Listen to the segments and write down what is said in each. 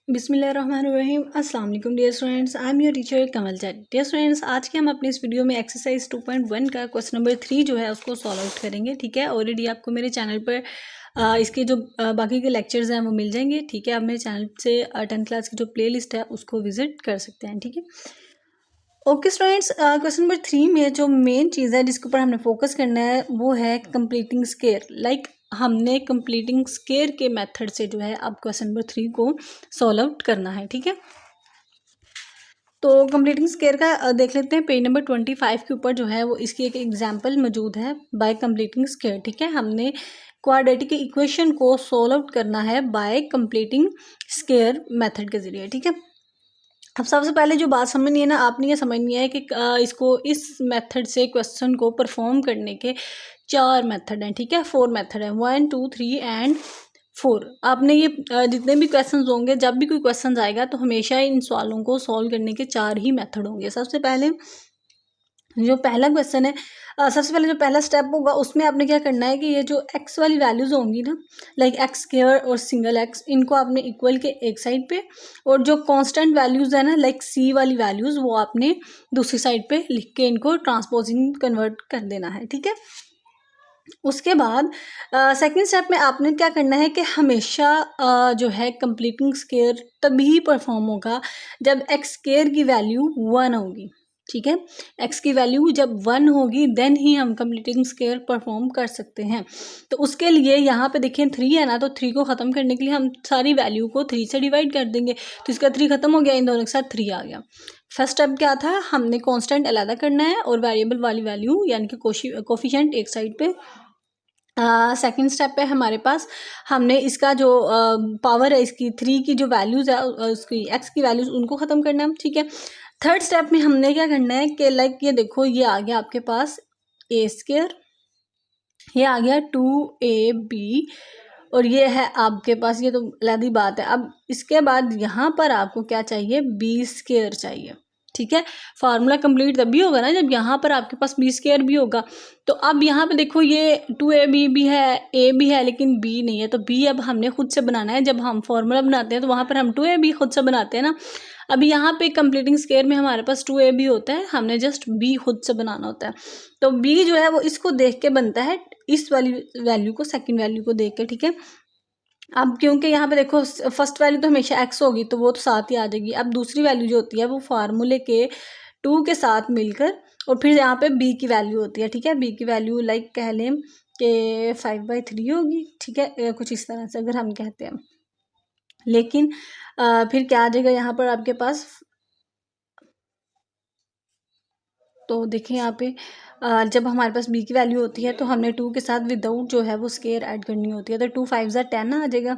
बिस्मिल्लाहिर्रहमानिर्रहीम। अस्सलाम वालेकुम dear students, I am your teacher Kamal Jat. Dear students, आज के हम अपने इस वीडियो में एक्सरसाइज 2.1 का क्वेश्चन नंबर 3 जो है उसको सॉल्व आउट करेंगे। ठीक है, ऑलरेडी आपको मेरे चैनल पर इसके जो बाकी के लेक्चर्स हैं वो मिल जाएंगे। ठीक है, आप मेरे चैनल से 10th क्लास की जो प्ले लिस्ट है उसको विजिट कर सकते हैं। ठीक है, ओके स्टूडेंट्स, क्वेश्चन नंबर 3 में जो मेन चीज़ है जिसके ऊपर हमने फोकस करना है वो है कंप्लीटिंग स्केयर। हमने कंप्लीटिंग स्केयर के मेथड से जो है अब क्वेश्चन नंबर 3 को सॉल्व आउट करना है। ठीक है, तो कंप्लीटिंग स्केयर का देख लेते हैं। पेज नंबर 25 के ऊपर जो है वो इसकी एक एग्जांपल मौजूद है बाय कंप्लीटिंग स्केयर। ठीक है, हमने क्वाड्रेटिक इक्वेशन को सॉल्व आउट करना है बाय कंप्लीटिंग स्केयर मेथड के जरिए। ठीक है, अब सबसे पहले जो बात समझनी है ना, आपने ये समझनी है कि इसको इस मेथड से क्वेश्चन को परफॉर्म करने के 4 मेथड हैं। ठीक है, 4 मेथड हैं, 1 2 3 एंड 4। आपने ये जितने भी क्वेश्चन होंगे, जब भी कोई क्वेश्चन आएगा तो हमेशा इन सवालों को सॉल्व करने के 4 ही मेथड होंगे। सबसे पहले जो पहला क्वेश्चन है, सबसे पहले जो पहला स्टेप होगा उसमें आपने क्या करना है कि ये जो एक्स वाली वैल्यूज़ होंगी ना, लाइक एक्स स्क्वायर और सिंगल एक्स, इनको आपने इक्वल के एक साइड पे, और जो कांस्टेंट वैल्यूज़ है ना लाइक सी वाली वैल्यूज़, वो आपने दूसरी साइड पे लिख के इनको ट्रांसपोजिंग कन्वर्ट कर देना है। ठीक है, उसके बाद सेकंड स्टेप में आपने क्या करना है कि हमेशा जो है कंप्लीटिंग स्केयर तभी परफॉर्म होगा जब एक्स स्केयर की वैल्यू 1 होगी। ठीक है, एक्स की वैल्यू जब 1 होगी देन ही हम कंप्लीटिंग स्केयर परफॉर्म कर सकते हैं। तो उसके लिए यहाँ पे देखें 3 है ना, तो 3 को ख़त्म करने के लिए हम सारी वैल्यू को 3 से डिवाइड कर देंगे, तो इसका 3 ख़त्म हो गया, इन दोनों के साथ 3 आ गया। फर्स्ट स्टेप क्या था, हमने कांस्टेंट अलग करना है और वेरिएबल वाली वैल्यू यानी कि कोफिशिएंट एक साइड पे। सेकंड स्टेप पे हमारे पास हमने इसका जो पावर है इसकी 3 की जो वैल्यूज़ है उसकी एक्स की वैल्यूज़ उनको ख़त्म करना है। ठीक है, थर्ड स्टेप में हमने क्या करना है कि लाइक ये देखो, ये आ गया आपके पास ए स्क्वायर, ये आ गया 2ab, और ये है आपके पास, ये तो अलग बात है। अब इसके बाद यहाँ पर आपको क्या चाहिए, बी स्क्वायर चाहिए। ठीक है, फार्मूला कंप्लीट तभी होगा ना जब यहाँ पर आपके पास बी स्क्वायर भी होगा। तो अब यहाँ पे देखो ये 2ab भी है, ए भी है, लेकिन बी नहीं है, तो बी अब हमने खुद से बनाना है। जब हम फार्मूला बनाते हैं तो वहाँ पर हम 2ab खुद से बनाते हैं ना। अभी यहाँ पे कंप्लीटिंग स्केयर में हमारे पास 2ab होता है, हमने जस्ट बी खुद से बनाना होता है। तो बी जो है वो इसको देख के बनता है, इस वाली वैल्यू को, सेकंड वैल्यू को देख के। ठीक है, अब क्योंकि यहाँ पे देखो फर्स्ट वैल्यू तो हमेशा एक्स होगी तो वो तो साथ ही आ जाएगी। अब दूसरी वैल्यू जो होती है वो फार्मूले के 2 के साथ मिलकर, और फिर यहाँ पे बी की वैल्यू होती है। ठीक है, बी की वैल्यू लाइक कह लें कि 5/3 होगी। ठीक है, कुछ इस तरह से अगर हम कहते हैं, लेकिन फिर क्या आ जाएगा यहाँ पर आपके पास, तो देखिए यहाँ पे जब हमारे पास बी की वैल्यू होती है तो हमने 2 के साथ विदाउट जो है वो स्केयर ऐड करनी होती है। तो 2 5 10 आ जाएगा,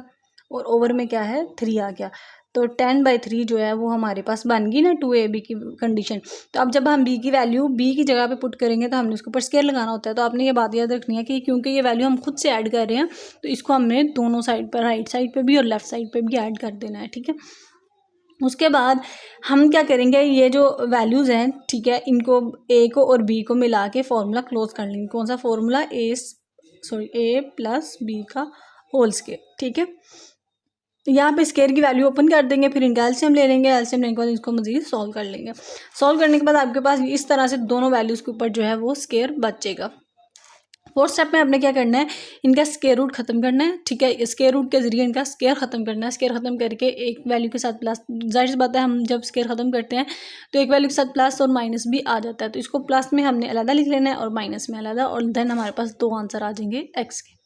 और ओवर में क्या है 3 आ गया, तो 10/3 जो है वो हमारे पास बन गई ना 2ab की कंडीशन। तो अब जब हम बी की वैल्यू बी की जगह पे पुट करेंगे तो हमने उसके ऊपर स्केयर लगाना होता है। तो आपने ये बात याद रखनी है कि क्योंकि ये वैल्यू हम खुद से ऐड कर रहे हैं तो इसको हमने दोनों साइड पर, राइट साइड पर भी और लेफ्ट साइड पर भी ऐड कर देना है। ठीक है, उसके बाद हम क्या करेंगे, ये जो वैल्यूज़ हैं, ठीक है, इनको ए को और बी को मिला के फॉर्मूला क्लोज कर लेंगे। कौन सा फॉर्मूला, ए प्लस बी का होल स्केयर। ठीक है, यहाँ पे स्केयर की वैल्यू ओपन कर देंगे, फिर इनका एलसीएम ले लेंगे, एलसीएम लेने के बाद इसको मजीद सॉल्व कर लेंगे। सॉल्व करने के बाद आपके पास इस तरह से दोनों वैल्यूज़ के ऊपर जो है वो स्केयर बचेगा। फोर्थ स्टेप में आपने क्या करना है, इनका स्केयर रूट खत्म करना है। ठीक है, स्केयर रूट के जरिए इनका स्केयर खत्म करना है। स्केयर खत्म करके एक वैल्यू के साथ प्लस, जाहिर सी बात है हम जब स्केयर खत्म करते हैं तो एक वैल्यू के साथ प्लस और माइनस भी आ जाता है, तो इसको प्लस में हमने अलग लिख लेना है और माइनस में अलग, और देन हमारे पास 2 आंसर आ जाएंगे एक्स के।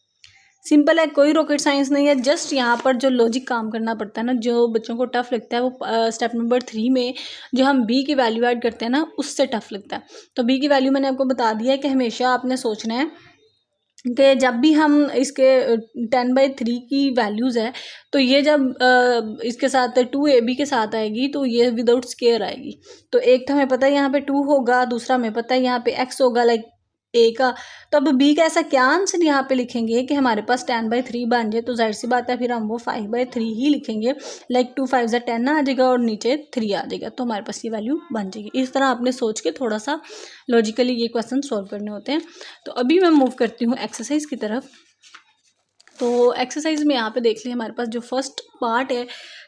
सिंपल है, कोई रॉकेट साइंस नहीं है, जस्ट यहाँ पर जो लॉजिक काम करना पड़ता है ना, जो बच्चों को टफ लगता है वो स्टेप नंबर 3 में जो हम बी की वैल्यू ऐड करते हैं ना उससे टफ लगता है। तो बी की वैल्यू मैंने आपको बता दिया है कि हमेशा आपने सोचना है कि जब भी हम इसके 10/3 की वैल्यूज़ है तो ये जब इसके साथ 2ab के साथ आएगी तो ये विदाउट स्केयर आएगी। तो एक तो हमें पता है यहाँ पे 2 होगा, दूसरा हमें पता है यहाँ पे x होगा लाइक a का। तो अब b का ऐसा क्या आंसर यहाँ पे लिखेंगे कि हमारे पास 10/3 बन जाए, तो जाहिर सी बात है फिर हम वो 5/3 ही लिखेंगे, लाइक 2 5 10 आ जाएगा और नीचे 3 आ जाएगा, तो हमारे पास ये वैल्यू बन जाएगी। इस तरह आपने सोच के थोड़ा सा लॉजिकली ये क्वेश्चन सॉल्व करने होते हैं। तो अभी मैं मूव करती हूँ एक्सरसाइज की तरफ। तो एक्सरसाइज में यहाँ पे देख लिया हमारे पास जो फर्स्ट पार्ट है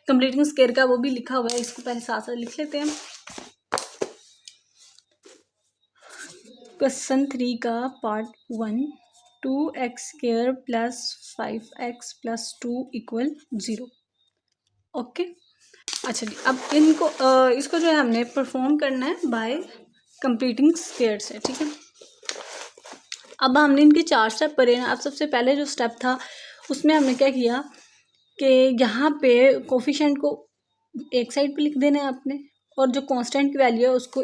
कंप्लीटिंग स्क्वायर का वो भी लिखा हुआ है, इसको पहले साथ साथ लिख लेते हैं। क्वेश्चन 3 का part 1, 2x² plus 5x plus 2 equal 0। Okay, अच्छा जी, अब इनको इसको जो है हमने परफॉर्म करना है बाय कंप्लीटिंग स्क्वायर से, ठीक है। अब हमने इनके 4 स्टेप पढ़े हैं। अब सबसे पहले जो स्टेप था उसमें हमने क्या किया कि यहाँ पे कोफिशिएंट को एक साइड पे लिख देना है आपने, और जो कांस्टेंट की वैल्यू है उसको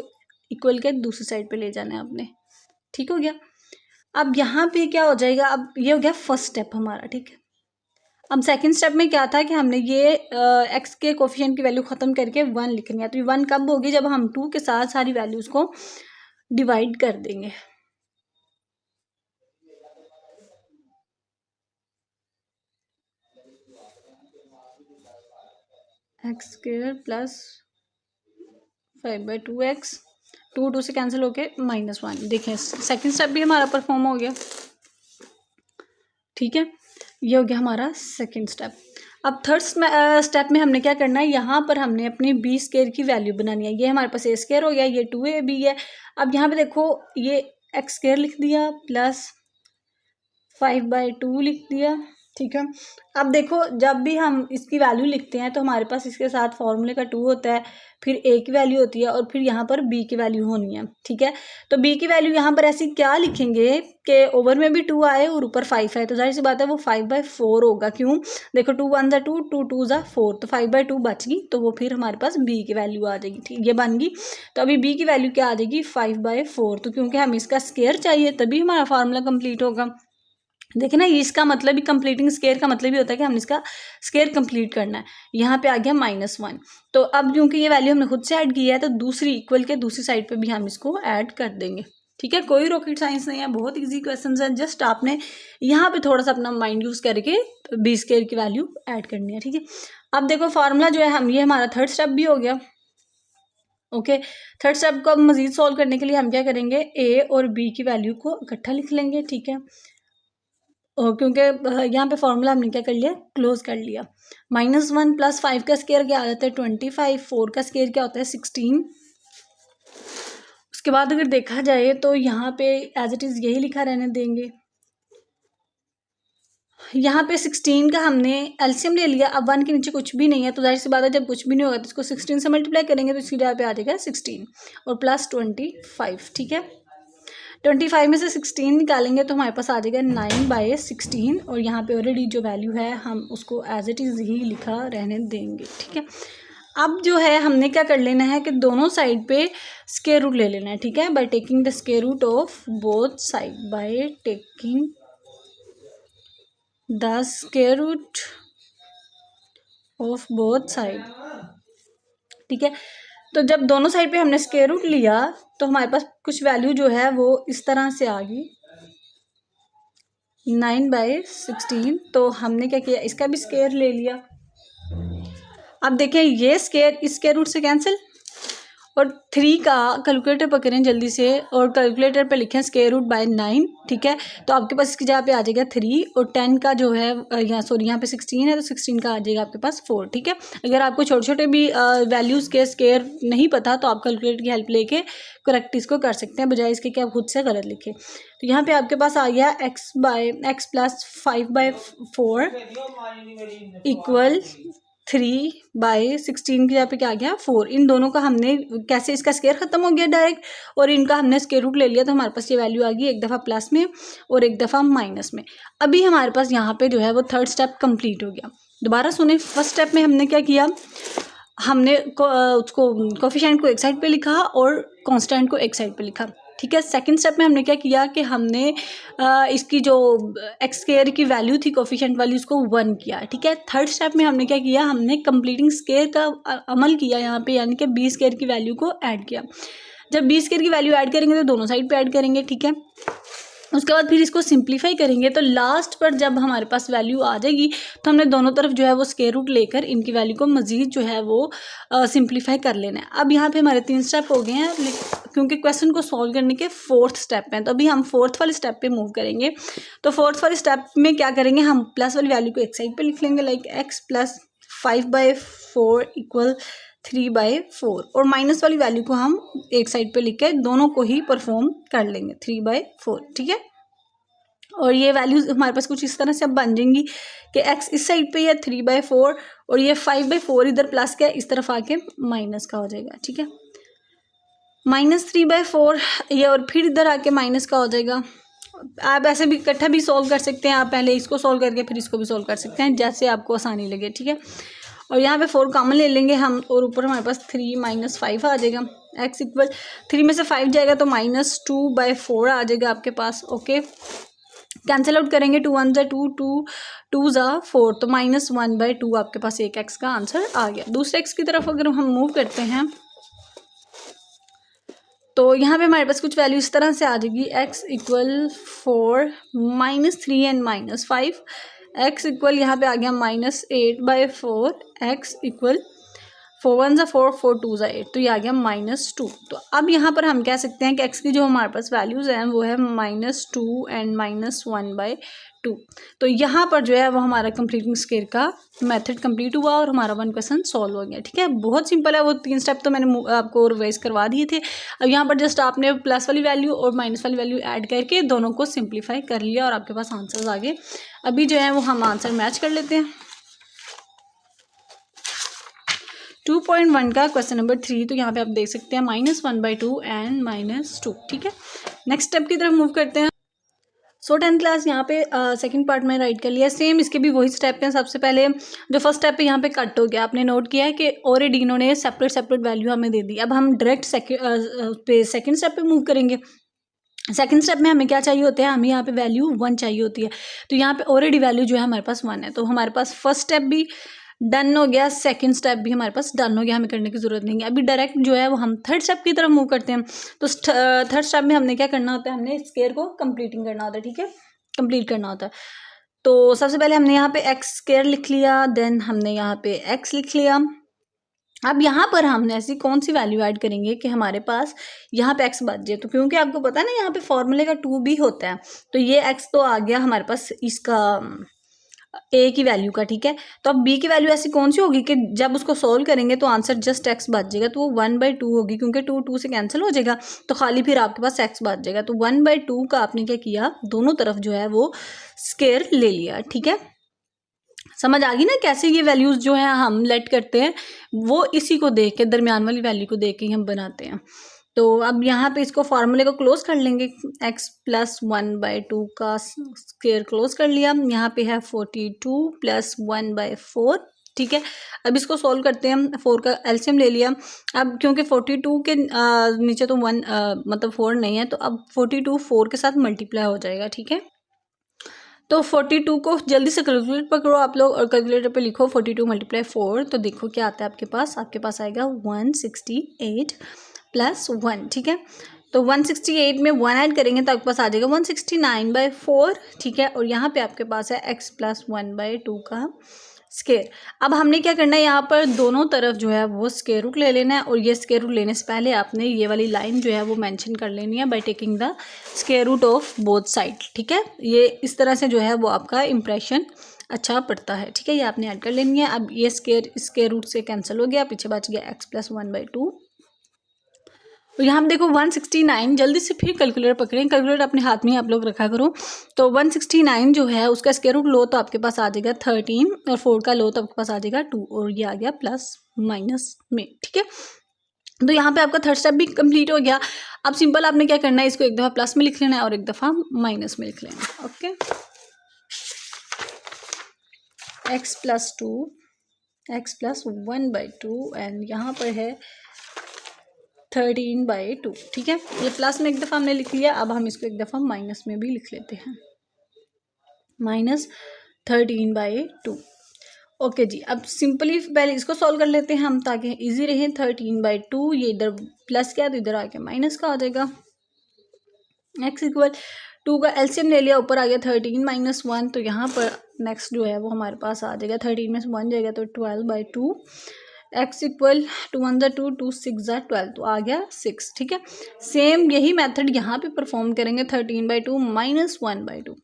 इक्वल के दूसरी साइड पे ले जाना है आपने, ठीक हो गया। अब यहाँ पे क्या हो जाएगा, अब ये हो गया फर्स्ट स्टेप हमारा, ठीक है। अब सेकंड स्टेप में क्या था कि हमने ये एक्स के कोफिशिएंट की वैल्यू ख़त्म करके 1 लिखनी है। तो ये 1 कब होगी, जब हम 2 के साथ सारी वैल्यूज़ को डिवाइड कर देंगे। x² प्लस 5/2x, 2 से कैंसिल होके -1। देखें सेकंड स्टेप भी हमारा परफॉर्म हो गया, ठीक है। ये हो गया हमारा सेकंड स्टेप। अब थर्ड स्टेप में हमने क्या करना है, यहाँ पर हमने अपनी b² की वैल्यू बनानी है। ये हमारे पास a² हो गया, ये 2ab है। अब यहाँ पे देखो ये x² लिख दिया प्लस 5/2 लिख दिया, ठीक है। अब देखो जब भी हम इसकी वैल्यू लिखते हैं तो हमारे पास इसके साथ फॉर्मूले का 2 होता है, फिर a की वैल्यू होती है और फिर यहाँ पर b की वैल्यू होनी है, ठीक है। तो b की वैल्यू यहाँ पर ऐसी क्या लिखेंगे कि ओवर में भी 2 आए और ऊपर 5 है, तो जाहिर सी बात है वो 5/4 होगा। क्यों, देखो 2 1 ज़ा 2, 2 2 ज़ा 4, तो 5/2 बच गई, तो वो फिर हमारे पास b की वैल्यू आ जाएगी, ठीक, ये बन गई। तो अभी b की वैल्यू क्या आ जाएगी, 5/4। तो क्योंकि हमें इसका स्क्वायर चाहिए तभी हमारा फार्मूला कंप्लीट होगा। देखिए ना, इसका मतलब ही कंप्लीटिंग स्क्वायर का मतलब ही होता है कि हमने इसका स्क्वायर कंप्लीट करना है। यहाँ पे आ गया -1। तो अब क्योंकि ये वैल्यू हमने खुद से ऐड की है तो दूसरी इक्वल के दूसरी साइड पे भी हम इसको ऐड कर देंगे, ठीक है। कोई रॉकेट साइंस नहीं है, बहुत इजी क्वेश्चन है। जस्ट आपने यहाँ पे थोड़ा सा अपना माइंड यूज करके b² की वैल्यू ऐड करनी है, ठीक है। अब देखो फार्मूला जो है हम, ये हमारा थर्ड स्टेप भी हो गया। ओके, थर्ड स्टेप को अब मजीद सॉल्व करने के लिए हम क्या करेंगे, a और b की वैल्यू को इकट्ठा लिख लेंगे, ठीक है। क्योंकि यहाँ पे फॉर्मूला हमने क्या कर लिया, क्लोज कर लिया। -1 प्लस 5 का स्क्वायर क्या आ जाता है 25, 4 का स्क्वायर क्या होता है 16। उसके बाद अगर देखा जाए तो यहाँ पे एज इट इज़ यही लिखा रहने देंगे। यहाँ पे 16 का हमने एलसीएम ले लिया। अब 1 के नीचे कुछ भी नहीं है तो जाहिर सी बात है जब कुछ भी नहीं होगा तो इसको 16 से मल्टीप्लाई करेंगे तो इसकी जगह पे आ जाएगा 16 और प्लस 25, ठीक है। 25 में से 16 निकालेंगे तो हमारे पास आ जाएगा 9/16 और यहाँ पे ऑलरेडी जो वैल्यू है हम उसको एज इट इज़ ही लिखा रहने देंगे, ठीक है। अब जो है हमने क्या कर लेना है कि दोनों साइड पे स्क्वायर रूट ले लेना है, ठीक है। By taking the square root of both side, by taking the square root of both side, ठीक है। तो जब दोनों साइड पे हमने स्क्वायर रूट लिया तो हमारे पास कुछ वैल्यू जो है वो इस तरह से आ गई 9/16। तो हमने क्या किया, इसका भी स्क्वायर ले लिया। अब देखें ये स्क्वायर इस स्क्वायर रूट से कैंसिल, और 3 का कैलकुलेटर पर करें जल्दी से और कैलकुलेटर पे लिखें स्क्वायर रूट बाय 9, ठीक है। तो आपके पास इसकी जगह पे आ जाएगा 3 और 10 का जो है यहाँ पे 16 है तो 16 का आ जाएगा आपके पास 4, ठीक है। अगर आपको छोटे छोटे भी वैल्यूज़ के स्क्वायर नहीं पता तो आप कैलकुलेटर की हेल्प लेके करेक्ट इसको कर सकते हैं, बजाय इसके कि आप खुद से गलत लिखें। तो यहाँ पे आपके पास आ गया x प्लस 5/4 इक्वल 3/16 की जगह पे क्या आ गया 4। इन दोनों का हमने कैसे, इसका स्क्वायर खत्म हो गया डायरेक्ट और इनका हमने स्क्वायर रूट ले लिया तो हमारे पास ये वैल्यू आ गई एक दफ़ा प्लस में और एक दफ़ा माइनस में। अभी हमारे पास यहाँ पे जो है वो थर्ड स्टेप कंप्लीट हो गया। दोबारा सुने, फर्स्ट स्टेप में हमने क्या किया, हमने उसको कोफिशिएंट को एक साइड पे लिखा और कांस्टेंट को एक साइड पे लिखा, ठीक है। सेकंड स्टेप में हमने क्या किया कि हमने इसकी जो x² की वैल्यू थी कोफिशिएंट वाली उसको 1 किया, ठीक है। थर्ड स्टेप में हमने क्या किया, हमने कंप्लीटिंग स्क्वायर का अमल किया यहाँ पे, यानी कि b² की वैल्यू को ऐड किया। जब b² की वैल्यू ऐड करेंगे तो दोनों साइड पे ऐड करेंगे, ठीक है। उसके बाद फिर इसको सिंप्लीफाई करेंगे तो लास्ट पर जब हमारे पास वैल्यू आ जाएगी तो हमने दोनों तरफ जो है वो स्क्वायर रूट लेकर इनकी वैल्यू को मज़ीद जो है वो सिंप्लीफाई कर लेना है। अब यहाँ पे हमारे 3 स्टेप हो गए हैं क्योंकि क्वेश्चन को सॉल्व करने के 4th स्टेप हैं, तो अभी हम 4th वाले स्टेप पे मूव करेंगे। तो 4th वाले स्टेप में क्या करेंगे, हम प्लस वाली वैल्यू को एक साइड पर लिख लेंगे, लाइक x प्लस 5/4 इक्वल 3/4, और माइनस वाली वैल्यू को हम एक साइड पे लिख के दोनों को ही परफॉर्म कर लेंगे 3/4, ठीक है। और ये वैल्यूज हमारे पास कुछ इस तरह से अब बन जाएंगी कि x इस साइड पे है 3/4 और ये 5/4 इधर प्लस का इस तरफ आके माइनस का हो जाएगा, ठीक है। -3/4 ये, और फिर इधर आके माइनस का हो जाएगा। आप ऐसे भी इकट्ठा भी सॉल्व कर सकते हैं, आप पहले इसको सॉल्व करके फिर इसको भी सॉल्व कर सकते हैं, जैसे आपको आसानी लगे, ठीक है। और यहाँ पे 4 कॉमन ले लेंगे हम, और ऊपर हमारे पास 3 - 5 आ जाएगा। x इक्वल 3 में से 5 जाएगा तो -2/4 आ जाएगा आपके पास, ओके। कैंसिल आउट करेंगे, 2 1 = 2, 2 2 = 4, तो -1/2 आपके पास एक x का आंसर आ गया। दूसरे x की तरफ अगर हम मूव करते हैं तो यहाँ पे हमारे पास कुछ वैल्यू इस तरह से आ जाएगी, x equal 4 -3 and -5, x equal यहाँ पे आ गया -8/4, x इक्वल 4 1 = 4, 4 2 = 8, तो ये आ गया -2। तो अब यहाँ पर हम कह सकते हैं कि x की जो हमारे पास वैल्यूज़ हैं वो है -2 एंड -1/2। तो यहाँ पर जो है वो हमारा कंप्लीटिंग स्क्वायर का मेथड कंप्लीट हुआ और हमारा 1 क्वेश्चन सॉल्व हो गया, ठीक है। बहुत सिंपल है, वो 3 स्टेप तो मैंने आपको रिवाइज करवा दिए थे। अब यहाँ पर जस्ट आपने प्लस वाली वैल्यू और माइनस वाली वैल्यू ऐड करके दोनों को सिंप्लीफाई कर लिया और आपके पास आंसर्स आ गए। अभी जो है वो हम आंसर मैच कर लेते हैं। 2.1 का क्वेश्चन नंबर 3, तो यहाँ पे आप देख सकते हैं -1/2 एंड -2, ठीक है। नेक्स्ट स्टेप की तरफ मूव करते हैं। सो 10th क्लास यहाँ पे सेकंड पार्ट में राइट कर लिया। सेम इसके भी वही स्टेप हैं। सबसे पहले जो फर्स्ट स्टेप है यहाँ पे कट हो गया, आपने नोट किया है कि ऑलरेडी इन्होंने सेपरेट वैल्यू हमें दे दी। अब हम डायरेक्ट सेकंड स्टेप पे मूव करेंगे। सेकंड स्टेप में हमें क्या चाहिए होता है, हमें यहाँ पे वैल्यू 1 चाहिए होती है। तो यहाँ पे ऑलरेडी वैल्यू जो है हमारे पास 1 है, तो हमारे पास फर्स्ट स्टेप भी डन हो गया, सेकंड स्टेप भी हमारे पास डन हो गया, हमें करने की ज़रूरत नहीं है। अभी डायरेक्ट जो है वो हम थर्ड स्टेप की तरफ मूव करते हैं। तो थर्ड स्टेप में हमने क्या करना होता है, हमने स्क्वायर को कंप्लीटिंग करना होता है, ठीक है, कंप्लीट करना होता है। तो सबसे पहले हमने यहाँ पे एक्स स्क्वायर लिख लिया, देन हमने यहाँ पे एक्स लिख लिया। अब यहाँ पर हमने ऐसी कौन सी वैल्यू ऐड करेंगे कि हमारे पास यहाँ पे x बच जाए। तो क्योंकि आपको पता है ना यहाँ पे फॉर्मूले का 2 भी होता है, तो ये x तो आ गया हमारे पास इसका a की वैल्यू का, ठीक है। तो अब b की वैल्यू ऐसी कौन सी होगी कि जब उसको सॉल्व करेंगे तो आंसर जस्ट x बच जाएगा, तो वो 1/2 होगी, क्योंकि 2 2 से कैंसिल हो जाएगा, तो खाली फिर आपके पास x बच जाएगा। तो 1/2 का आपने क्या किया, दोनों तरफ जो है वो स्क्वायर ले लिया, ठीक है। समझ आ गई ना कैसे ये वैल्यूज़ जो है हम लेट करते हैं, वो इसी को देख के, दरमियान वाली वैल्यू को देख के ही हम बनाते हैं। तो अब यहाँ पे इसको फार्मूले को क्लोज कर लेंगे, x + 1/2 का स्क्वायर क्लोज कर लिया। यहाँ पे है 42 + 1/4, ठीक है। अब इसको सॉल्व करते हैं, 4 का एलसीएम ले लिया। अब क्योंकि 42 के नीचे तो 1 मतलब 4 नहीं है, तो अब 42 4 के साथ मल्टीप्लाई हो जाएगा, ठीक है। तो 42 को जल्दी से कैलकुलेट पकड़ो आप लोग और कैलकुलेटर पे लिखो 42 × 4, तो देखो क्या आता है आपके पास आएगा 168 + 1, ठीक है। तो 168 में 1 ऐड करेंगे तो आपके पास आ जाएगा 169/4, ठीक है। और यहाँ पे आपके पास है x + 1/2 का स्क्वायर। अब हमने क्या करना है, यहाँ पर दोनों तरफ जो है वो स्क्वायर रूट ले लेना है, और ये स्क्वायर रूट लेने से पहले आपने ये वाली लाइन जो है वो मेंशन कर लेनी है by taking the square root of both side, ठीक है। ये इस तरह से जो है वो आपका इंप्रेशन अच्छा पड़ता है, ठीक है। ये आपने ऐड कर लेनी है। अब ये स्क्वायर रूट से कैंसिल हो गया, पीछे बच गया x + 1/2। तो यहाँ पे देखो 169, जल्दी से फिर कैलकुलेटर पकड़ें, कैलकुलेटर अपने हाथ में ही आप लोग रखा करो। तो 169 जो है उसका स्क्वायर रूट लो तो आपके पास आ जाएगा 13, और 4 का लो तो आपके पास आ जाएगा 2, और ये आ गया प्लस माइनस में, ठीक है। तो यहाँ पे आपका थर्ड स्टेप भी कंप्लीट हो गया। अब सिंपल आपने क्या करना है, इसको एक दफ़ा प्लस में लिख लेना है और एक दफ़ा माइनस में लिख लेना है, ओके। x + 2, x + 1/2 एंड यहाँ पर है 13/2, ठीक है। ये प्लस में एक दफ़ा हमने लिख लिया, अब हम इसको एक दफ़ा माइनस में भी लिख लेते हैं, -13/2, ओके जी। अब सिंपली पहले इसको सॉल्व कर लेते हैं हम ताकि इजी रहे। 13/2, ये इधर प्लस किया तो इधर आके माइनस का आ जाएगा। x इक्वल 2 का एलसीएम ले लिया, ऊपर आ गया 13 - 1, तो यहाँ पर नेक्स्ट जो है वो हमारे पास आ जाएगा 13 में से 1 जाएगा तो 12/2। x इक्वल 2 1 ज़ा 2, 2 6 ज़ा 12, तो आ गया 6। ठीक है, सेम यही मेथड यहाँ पे परफॉर्म करेंगे। 13/2 - 1/2,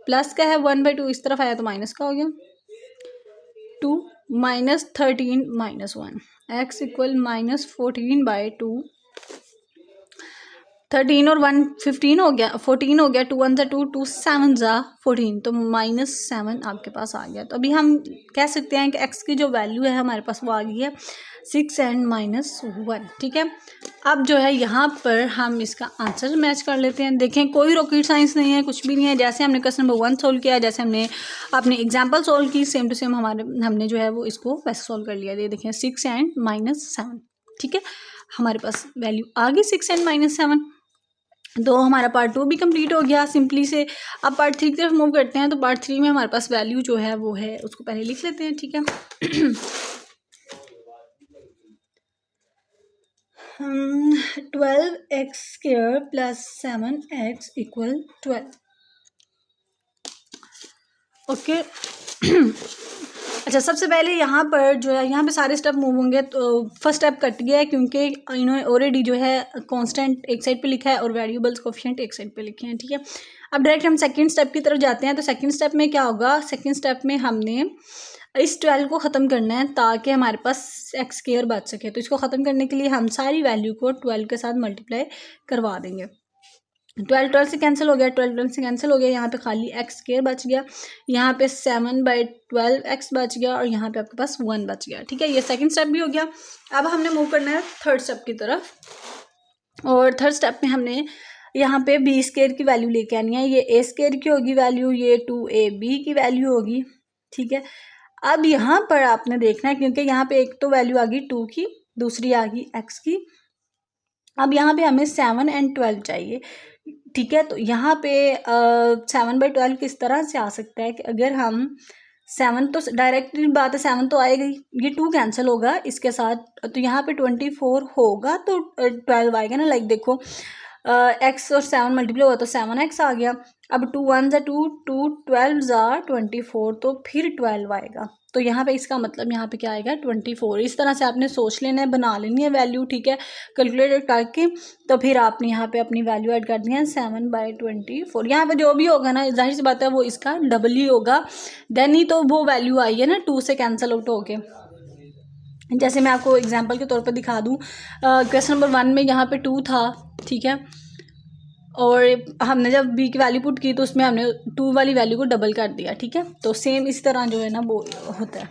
प्लस का है 1/2, इस तरफ आया तो माइनस का हो गया 2 - 13 - 1, x इक्वल -14/2। 13 और 1 15 हो गया, 14 हो गया, 2 1 ज़ा 2, 2 7 ज़ा 14, तो -7 आपके पास आ गया। तो अभी हम कह सकते हैं कि x की जो वैल्यू है हमारे पास वो आ गई है 6 एंड -1। ठीक है, अब जो है यहाँ पर हम इसका आंसर मैच कर लेते हैं। देखें, कोई रॉकेट साइंस नहीं है, कुछ भी नहीं है। जैसे हमने क्वेश्चन नंबर 1 सोल्व किया, जैसे हमने अपनी एग्जाम्पल सोल्व की, सेम टू सेम हमने जो है वो इसको वैसे सोल्व कर लिया। ये देखें 6 एंड -7। ठीक है, हमारे पास वैल्यू आ गई 6 एंड -7। तो हमारा पार्ट 2 भी कंप्लीट हो गया सिंपली से। अब पार्ट 3 की तरफ मूव करते हैं। तो पार्ट 3 में हमारे पास वैल्यू जो है वो है, उसको पहले लिख लेते हैं। ठीक है, 12x² + 7x = 12। ओके। अच्छा, सबसे पहले यहाँ पर जो है, यहाँ पे सारे स्टेप मूव होंगे। तो फर्स्ट स्टेप कट गया है क्योंकि इन्होंने ऑलरेडी जो है कांस्टेंट एक साइड पे लिखा है और वेरिएबल्स कोफिशिएंट एक साइड पे लिखे हैं। ठीक है, अब डायरेक्ट हम सेकंड स्टेप की तरफ जाते हैं। तो सेकंड स्टेप में क्या होगा, सेकंड स्टेप में हमने इस 12 को ख़त्म करना है ताकि हमारे पास x² बच सके। तो इसको ख़त्म करने के लिए हम सारी वैल्यू को 12 के साथ मल्टीप्लाई करवा देंगे। 12 से कैंसिल हो गया, 12 से कैंसिल हो गया, यहाँ पे खाली x² बच गया, यहाँ पे 7/12x बच गया और यहाँ पे आपके पास 1 बच गया। ठीक है, ये सेकंड स्टेप भी हो गया। अब हमने मूव करना है थर्ड स्टेप की तरफ। और थर्ड स्टेप में हमने यहाँ पे b² की वैल्यू लेके आनी है। ये a² की होगी वैल्यू, ये 2ab की वैल्यू होगी। ठीक है, अब यहाँ पर आपने देखना है क्योंकि यहाँ पे एक तो वैल्यू आ गई 2 की, दूसरी आ गई x की। अब यहाँ पे हमें 7 एंड 12 चाहिए। ठीक है, तो यहाँ पे 7/12 किस तरह से आ सकता है कि अगर हम 7, तो डायरेक्टली बात है 7 तो आएगा ही, ये 2 कैंसिल होगा इसके साथ, तो यहाँ पे 24 होगा तो 12 आएगा ना। लाइक देखो, x और 7 मल्टीप्लाई हुआ तो 7x आ गया। अब 2 1 ज़ा 2, 2 12 ज़ा 24, तो फिर 12 आएगा। तो यहाँ पे इसका मतलब यहाँ पे क्या आएगा 24। इस तरह से आपने सोच लेना है, बना लेनी है वैल्यू। ठीक है, कैलकुलेटर करके तो फिर आपने यहाँ पे अपनी वैल्यू ऐड कर दी है 7/24। यहाँ पे जो भी होगा ना, जाहिर सी बात है वो इसका डबल ही होगा, देन ही तो वो वैल्यू आई है ना 2 से कैंसिल आउट होके। जैसे मैं आपको एग्जांपल के तौर पर दिखा दूँ, क्वेश्चन नंबर 1 में यहाँ पे 2 था। ठीक है, और हमने जब b की वैल्यू पुट की तो उसमें हमने 2 वाली वैल्यू को डबल कर दिया। ठीक है, तो सेम इस तरह जो है ना वो होता है।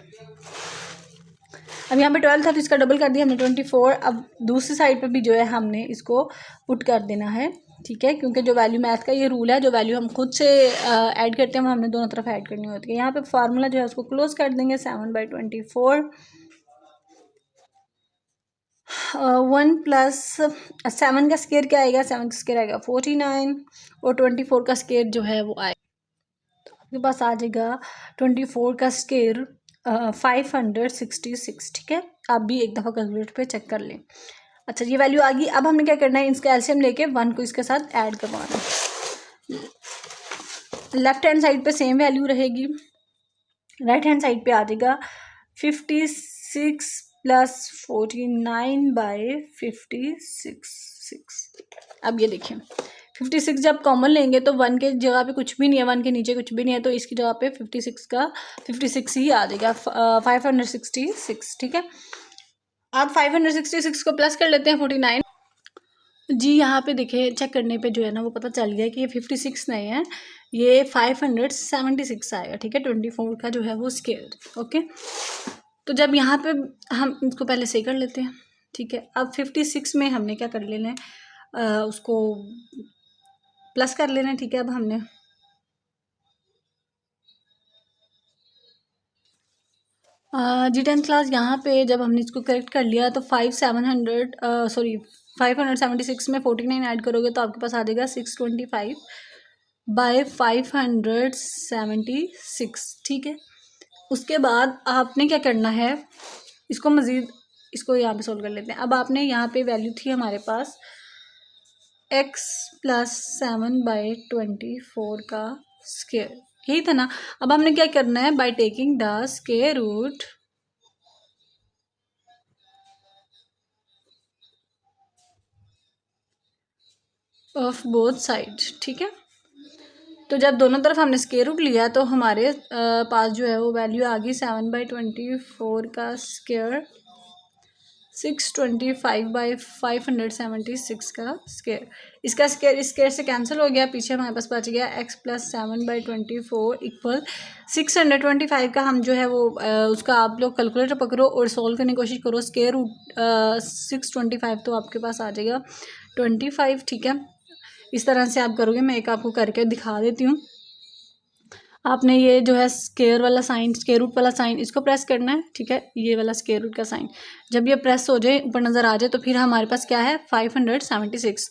अब यहाँ पे 12 था तो इसका डबल कर दिया हमने 24। अब दूसरी साइड पे भी जो है हमने इसको पुट कर देना है। ठीक है, क्योंकि जो वैल्यू मैथ का ये रूल है, जो वैल्यू हम खुद से ऐड करते हैं वो हमने दोनों तरफ ऐड करनी होती है। यहाँ पे फार्मूला जो है उसको क्लोज कर देंगे 7/24। 1 + 7 का स्केयर क्या आएगा, 7 का स्केयर आएगा 49 और 24 का स्केयर जो है वो आएगा, तो आपके पास आ जाएगा 24 का स्केयर 566। ठीक है, आप भी एक दफ़ा कैलकुलेटर पे चेक कर लें। अच्छा, ये वैल्यू आ गई। अब हमने क्या करना है, इसका एलसीएम लेके 1 को इसके साथ ऐड करवाना है। लेफ्ट हैंड साइड पे सेम वैल्यू रहेगी, राइट हैंड साइड पे आ जाएगा 56 + 49/56। अब ये देखें 56 जब कॉमन लेंगे तो 1 के जगह पे कुछ भी नहीं है, 1 के नीचे कुछ भी नहीं है, तो इसकी जगह पे 56 ही आ जाएगा, 566। ठीक है, आप 566 को प्लस कर लेते हैं 49। जी, यहाँ पे देखिए चेक करने पे जो है ना वो पता चल गया कि ये 56 नहीं है, ये 576 आएगा। ठीक है, 24 का जो है वो स्केयर। ओके, तो जब यहाँ पे हम इसको पहले सही कर लेते हैं। ठीक है, अब 56 में हमने क्या कर लेना है, उसको प्लस कर लेना है। ठीक है, अब हमने जी 10th क्लास यहाँ पे जब हमने इसको करेक्ट कर लिया तो 576 में 49 ऐड करोगे तो आपके पास आ जाएगा 625/576। ठीक है, उसके बाद आपने क्या करना है, इसको यहाँ पे सोल्व कर लेते हैं। अब आपने यहाँ पे वैल्यू थी हमारे पास एक्स प्लस 7/24 का स्क्वायर, यही था ना। अब हमने क्या करना है, by taking the square root of both side, ठीक है। तो जब दोनों तरफ हमने स्क्वायर रूट लिया तो हमारे पास जो है वो वैल्यू आ गई 7/24 का स्क्वायर 625/576 का स्क्वायर। इसका स्क्वायर इस स्क्वायर से कैंसिल हो गया, पीछे हमारे पास बच गया x प्लस 7/24 इक्वल 625 का। हम जो है वो उसका आप लोग कैलकुलेटर पकड़ो और सॉल्व करने की कोशिश करो। स्क्वायर रूट 625 तो आपके पास आ जाएगा 25, ठीक है। इस तरह से आप करोगे, मैं एक आपको करके दिखा देती हूँ। आपने ये जो है स्क्वायर वाला साइन, स्क्वायर रूट वाला साइन, इसको प्रेस करना है, ठीक है। ये वाला स्क्वायर रूट का साइन जब ये प्रेस हो जाए, ऊपर नज़र आ जाए, तो फिर हमारे पास क्या है 576।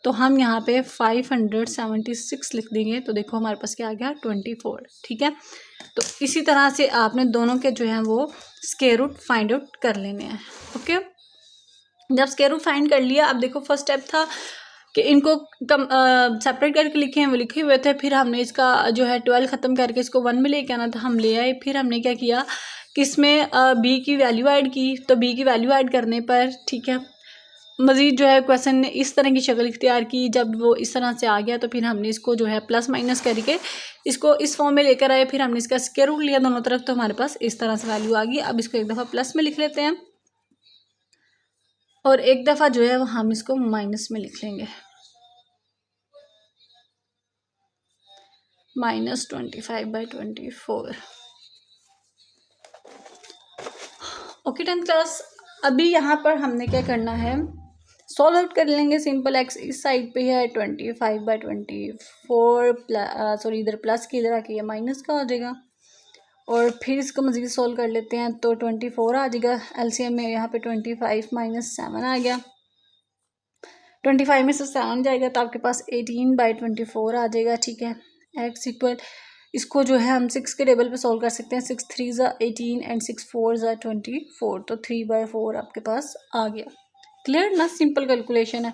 तो हम यहाँ पे 576 लिख देंगे, तो देखो हमारे पास क्या आ गया 24, ठीक है। तो इसी तरह से आपने दोनों के जो हैं वो स्क्वायर रूट फाइंड आउट कर लेने हैं, ओके। जब स्क्वायर रूट फाइंड कर लिया, अब देखो फर्स्ट स्टेप था कि इनको कम सेपरेट करके लिखे हैं, वो लिखे हुए थे। फिर हमने इसका जो है 12 ख़त्म करके इसको 1 में लेके आना था, हम ले आए। फिर हमने क्या किया कि इसमें बी की वैल्यू ऐड की, तो बी की वैल्यू ऐड करने पर, ठीक है, मज़ीद जो है क्वेश्चन ने इस तरह की शक्ल इख्तियार की। जब वो इस तरह से आ गया तो फिर हमने इसको जो है प्लस माइनस करके इसको इस फॉर्म में लेकर आए। फिर हमने इसका स्क्वायर रूट लिया दोनों तरफ, तो हमारे पास इस तरह से वैल्यू आ गई। अब इसको एक दफ़ा प्लस में लिख लेते हैं और एक दफ़ा जो है वो हम इसको माइनस में लिख लेंगे, -25/24। Okay 10th class. अभी यहाँ पर हमने क्या करना है, सॉल्व आउट कर लेंगे। सिंपल एक्स इस साइड पे है 25/24 सॉरी इधर प्लस की, इधर आके ये माइनस का हो जाएगा। और फिर इसको मज़ीद सॉल्व कर लेते हैं, तो 24 आ जाएगा। एलसीएम में यहाँ पे 25 - 7 आ गया, 25 में से 7 जाएगा तो आपके पास 18/24 आ जाएगा, ठीक है। एक्स इक्वल, इसको जो है हम 6 के टेबल पे सॉल्व कर सकते हैं। 6 3 ज़ा 18 एंड 6 4 ज़ा 24, तो 3/4 आपके पास आ गया। क्लियर ना, सिंपल कैलकुलेशन है।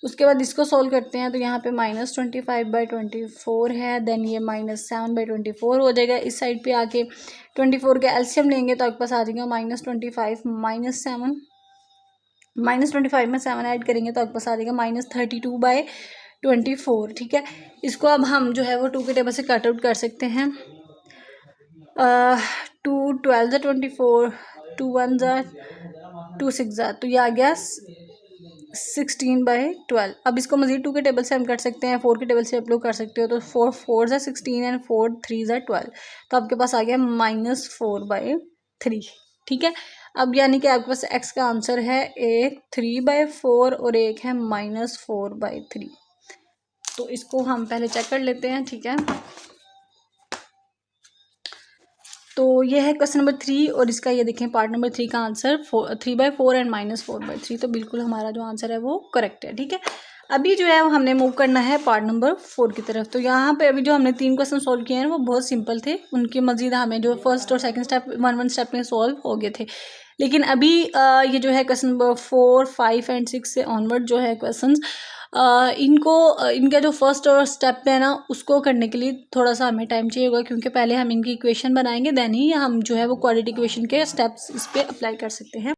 उसके बाद इसको सॉल्व करते हैं, तो यहाँ पे -25/24 है, देन ये -7/24 हो जाएगा। इस साइड पे आके 24 के एलसीएम लेंगे तो आपके पास आ जाएगा -25 - 7, -25 में 7 ऐड करेंगे तो आपके पास आ जाएगा -32/24, ठीक है। इसको अब हम जो है वो 2 के टेबल से कट आउट कर सकते हैं। 2 12 ज़ा 24, 2 1 ज़ा 2 6 ज़ा, तो ये आ गया 16/12। अब इसको मज़ीद 2 के टेबल से हम कर सकते हैं, 4 के टेबल से आप लोग कर सकते हो। तो 4 4 ज़ा 16 एंड 4 3 ज़ा 12, तो आपके पास आ गया -4/3, ठीक है। अब यानी कि आपके पास एक्स का आंसर है एक 3/4 और एक है -4/3। तो इसको हम पहले चेक कर लेते हैं, ठीक है। तो ये है क्वेश्चन नंबर 3 और इसका ये देखें पार्ट नंबर 3 का आंसर 3/4 एंड -4/3। तो बिल्कुल हमारा जो आंसर है वो करेक्ट है, ठीक है। अभी जो है वो हमने मूव करना है पार्ट नंबर 4 की तरफ। तो यहाँ पे अभी जो हमने 3 क्वेश्चन सॉल्व किए हैं वो बहुत सिंपल थे, उनके मजीद हमें जो फर्स्ट और सेकंड स्टेप 1 स्टेप में सॉल्व हो गए थे। लेकिन अभी ये जो है क्वेश्चन नंबर 4 5 एंड 6 से ऑनवर्ड जो है क्वेश्चन, इनका जो फर्स्ट और स्टेप है ना, उसको करने के लिए थोड़ा सा हमें टाइम चाहिए होगा, क्योंकि पहले हम इनकी इक्वेशन बनाएंगे, देन ही हम जो है वो क्वाड्रेटिक इक्वेशन के स्टेप्स इस पर अप्लाई कर सकते हैं।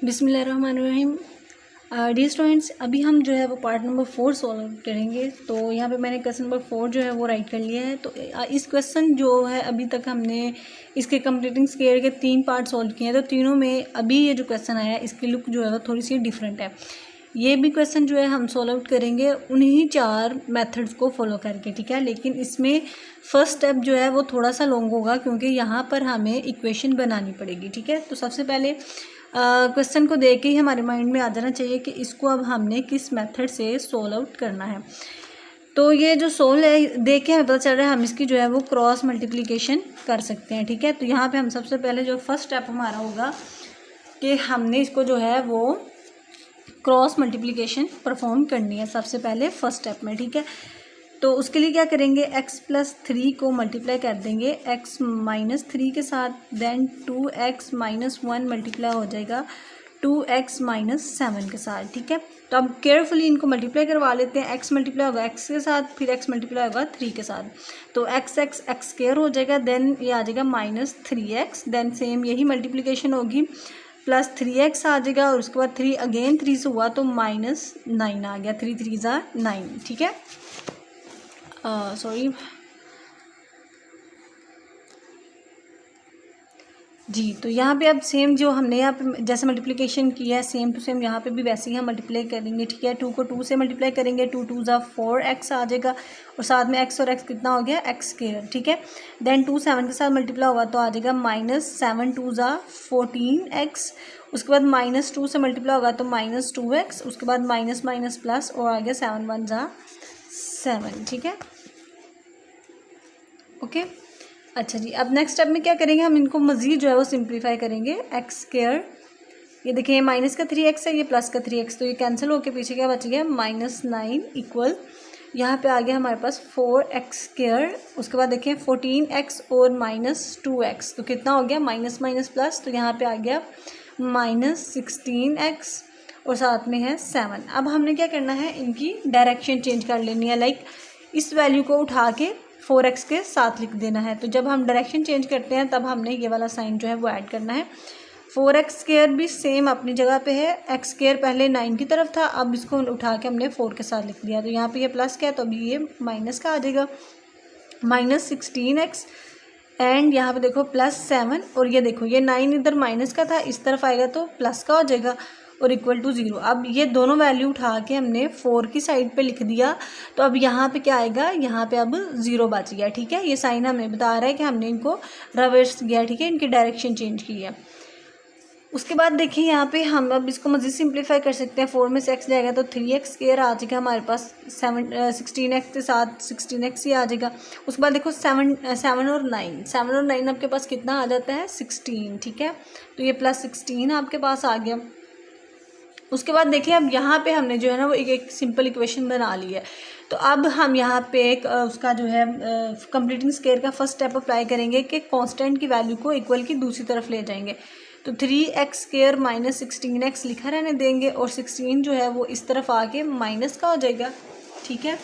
बिस्मिल्लाहिर्रहमानिर्रहीम। डियर स्टूडेंट्स, अभी हम जो है वो पार्ट नंबर 4 सॉल्व करेंगे। तो यहाँ पे मैंने क्वेश्चन नंबर 4 जो है वो राइट कर लिया है। तो इस क्वेश्चन जो है अभी तक हमने इसके कंप्लीटिंग स्क्वायर के 3 पार्ट सॉल्व किए हैं। तो तीनों में अभी ये जो क्वेश्चन आया है इसकी लुक जो है वो थोड़ी सी डिफरेंट है। ये भी क्वेश्चन जो है हम सॉल्व आउट करेंगे उन्हीं 4 मेथड्स को फॉलो करके, ठीक है। लेकिन इसमें फर्स्ट स्टेप जो है वो थोड़ा सा लॉन्ग होगा, क्योंकि यहाँ पर हमें इक्वेशन बनानी पड़ेगी, ठीक है। तो सबसे पहले क्वेश्चन को देख के ही हमारे माइंड में आ जाना चाहिए कि इसको अब हमने किस मेथड से सॉल्व आउट करना है। तो ये जो सोल्व है देख के हमें पता चल रहा है हम इसकी जो है वो क्रॉस मल्टीप्लिकेशन कर सकते हैं, ठीक है। तो यहाँ पे हम सबसे पहले जो फर्स्ट स्टेप हमारा होगा कि हमने इसको जो है वो क्रॉस मल्टीप्लिकेशन परफॉर्म करनी है सबसे पहले फर्स्ट स्टेप में, ठीक है। तो उसके लिए क्या करेंगे, x+3 को मल्टीप्लाई कर देंगे x - 3 के साथ, देन 2x - 1 मल्टीप्लाई हो जाएगा 2x माइनस 7 के साथ, ठीक है। तो अब केयरफुली इनको मल्टीप्लाई करवा लेते हैं। x मल्टीप्लाई होगा x के साथ, फिर x मल्टीप्लाई होगा 3 के साथ, तो x स्क्वायर हो जाएगा, देन ये आ जाएगा -3x, देन सेम यही मल्टीप्लिकेशन होगी, प्लस 3x आ जाएगा, और उसके बाद 3 अगेन 3 से हुआ तो -9 आ गया, 3 3 ज़ा 9, ठीक है। सॉरी जी, तो यहाँ पे अब सेम जो हमने यहाँ पे जैसे मल्टीप्लिकेशन किया है सेम टू सेम यहाँ पे भी वैसे ही हम मल्टीप्लाई करेंगे, ठीक है। 2 को 2 से मल्टीप्लाई करेंगे, 2 2 ज़ा 4x आ जाएगा, और साथ में x और x कितना हो गया x स्क्वायर, ठीक है। देन 2 7 के साथ मल्टीप्लाई होगा तो आ जाएगा -7 2 ज़ा 14x, उसके बाद -2 से मल्टीप्लाई होगा तो -2x, उसके बाद माइनस माइनस प्लस, और आ गया 7 1 ज़ा 7, ठीक है, ओके। अच्छा जी, अब नेक्स्ट स्टेप में क्या करेंगे, हम इनको मज़ीद जो है वो सिंप्लीफाई करेंगे। एक्स स्क्वायर, ये देखिए माइनस का 3x है, ये प्लस का 3x, तो ये कैंसिल होके पीछे क्या बच गया -9 इक्वल, यहाँ पे आ गया हमारे पास 4x स्क्वायर, उसके बाद देखिए 14x और -2x, तो कितना हो गया माइनस माइनस प्लस, तो यहाँ पे आ गया -16x, और साथ में है 7। अब हमने क्या करना है, इनकी डायरेक्शन चेंज कर लेनी है, लाइक इस वैल्यू को उठा के 4x के साथ लिख देना है। तो जब हम डायरेक्शन चेंज करते हैं तब हमने ये वाला साइन जो है वो ऐड करना है। 4x स्क्वायर भी सेम अपनी जगह पे है, x स्क्वायर पहले 9 की तरफ था, अब इसको उठा के हमने 4 के साथ लिख दिया, तो यहाँ पे ये प्लस क्या है, तो अभी ये माइनस का आ जाएगा, -16x, एंड यहाँ पे देखो +7, और ये देखो ये 9 इधर माइनस का था, इस तरफ आएगा तो प्लस का हो जाएगा, और इक्वल टू 0। अब ये दोनों वैल्यू उठा के हमने 4 की साइड पे लिख दिया, तो अब यहाँ पे क्या आएगा, यहाँ पे अब 0 बच गया, ठीक है। ये साइन हमें बता रहा है कि हमने इनको रिवर्स किया, ठीक है, इनकी डायरेक्शन चेंज की है। उसके बाद देखिए यहाँ पे हम अब इसको मज़ीद सिंप्लीफाई कर सकते हैं। 4 में से x जाएगा तो 3x स्क्वायर आ जाएगा हमारे पास, 16x के साथ 16x ही आ जाएगा। उसके बाद देखो 7 और 9 आपके पास कितना आ जाता है 16, ठीक है, तो ये +16 आपके पास आ गया। उसके बाद देखिए अब यहाँ पे हमने जो है ना वो एक सिंपल इक्वेशन बना ली है, तो अब हम यहाँ पे एक उसका जो है कंप्लीटिंग स्क्वायर का फर्स्ट स्टेप अप्लाई करेंगे कि कांस्टेंट की वैल्यू को इक्वल की दूसरी तरफ ले जाएंगे। तो 3x स्क्वायर -16x लिखा रहने देंगे, और 16 जो है वो इस तरफ आके माइनस का हो जाएगा, ठीक है।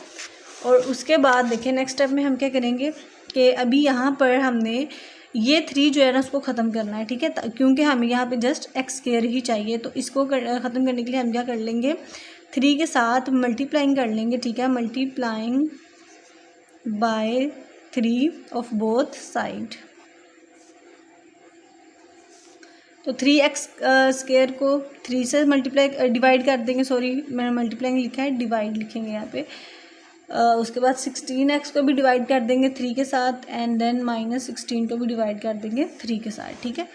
और उसके बाद देखिए नेक्स्ट स्टेप में हम क्या करेंगे कि अभी यहाँ पर हमने ये 3 जो है ना उसको ख़त्म करना है, ठीक है, क्योंकि हमें यहाँ पे जस्ट x स्क्वायर ही चाहिए, तो इसको ख़त्म करने के लिए हम क्या कर लेंगे, 3 के साथ मल्टीप्लाइंग कर लेंगे, ठीक है, multiplying by 3 of both side. तो 3x स्क्वायर को 3 से मल्टीप्लाई डिवाइड कर देंगे, सॉरी मैंने मल्टीप्लाइंग लिखा है, डिवाइड लिखेंगे यहाँ पे। उसके बाद 16x को भी डिवाइड कर देंगे 3 के साथ, एंड देन -16 को भी डिवाइड कर देंगे 3 के साथ, ठीक है।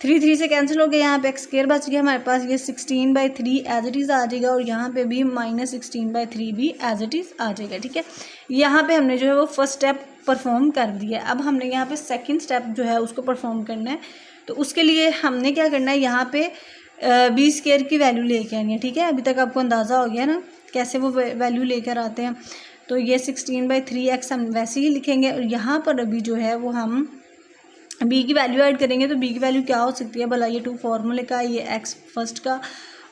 3 3 से कैंसिल हो गया, यहाँ पे x स्क्वायर बच गया हमारे पास, ये 16/3 एज इट इज़ आ जाएगा, और यहाँ पे भी -16/3 भी एज इट इज़ आ जाएगा, ठीक है। यहाँ पे हमने जो है वो फर्स्ट स्टेप परफॉर्म कर दिया। अब हमने यहाँ पे सेकेंड स्टेप जो है उसको परफॉर्म करना है, तो उसके लिए हमने क्या करना है, यहाँ पे बी स्क्वायर की वैल्यू लेके आनी है, ठीक है। अभी तक आपको अंदाज़ा हो गया ना कैसे वो वैल्यू लेकर आते हैं। तो ये 16/3x हम वैसे ही लिखेंगे, और यहाँ पर अभी जो है वो हम b की वैल्यू ऐड करेंगे। तो b की वैल्यू क्या हो सकती है भला, ये 2 फॉर्मूले का, ये x फर्स्ट का,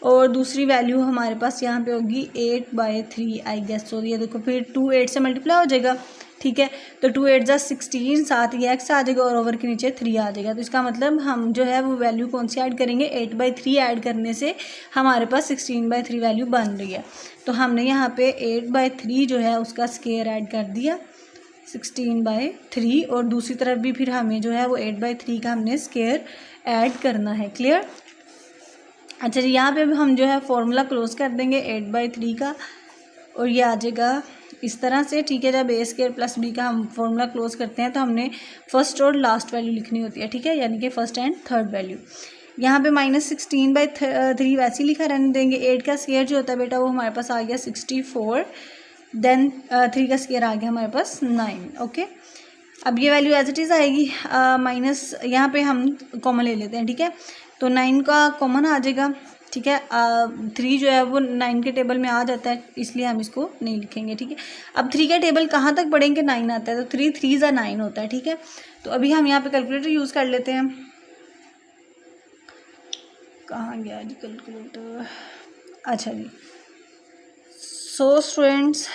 और दूसरी वैल्यू हमारे पास यहाँ पे होगी 8/3 आई गेस, और ये देखो फिर 2 8 से मल्टीप्लाई हो जाएगा, ठीक है। तो 2 8 ज़ा 16, साथ ये x आ जाएगा, और ओवर के नीचे 3 आ जाएगा। तो इसका मतलब हम जो है वो वैल्यू कौन सी ऐड करेंगे, 8/3 ऐड करने से हमारे पास 16/3 वैल्यू बन रही है। तो हमने यहाँ पे 8/3 जो है उसका स्क्वायर ऐड कर दिया 16/3, और दूसरी तरफ भी फिर हमें जो है वो 8/3 का हमने स्क्वायर ऐड करना है। क्लियर? अच्छा जी, यहाँ पे भी हम जो है फॉर्मूला क्लोज कर देंगे 8/3 का, और ये आ जाएगा इस तरह से, ठीक है। जब a स्क्वायर प्लस b का हम फॉर्मूला क्लोज करते हैं तो हमने फर्स्ट और लास्ट वैल्यू लिखनी होती है, ठीक है, यानी कि फर्स्ट एंड थर्ड वैल्यू। यहाँ पे -16/3 वैसे ही लिखा रहने देंगे। 8 का स्क्वायर जो होता है बेटा वो हमारे पास आ गया 64, देन 3 का स्क्वायर आ गया हमारे पास 9, ओके। अब ये वैल्यू एज इट इज़ आएगी, माइनस यहाँ पे हम कॉमन ले लेते हैं, ठीक है। तो 9 का कॉमन आ जाएगा, ठीक है। 3 जो है वो 9 के टेबल में आ जाता है, इसलिए हम इसको नहीं लिखेंगे, ठीक है। अब 3 का टेबल कहाँ तक पढ़ेंगे, 9 आता है, तो 3 3 ज़ा 9 होता है, ठीक है। तो अभी हम यहाँ पे कैलकुलेटर यूज़ कर लेते हैं। कहाँ गया जी कैलकुलेटर, अच्छा जी। सो स्टूडेंट्स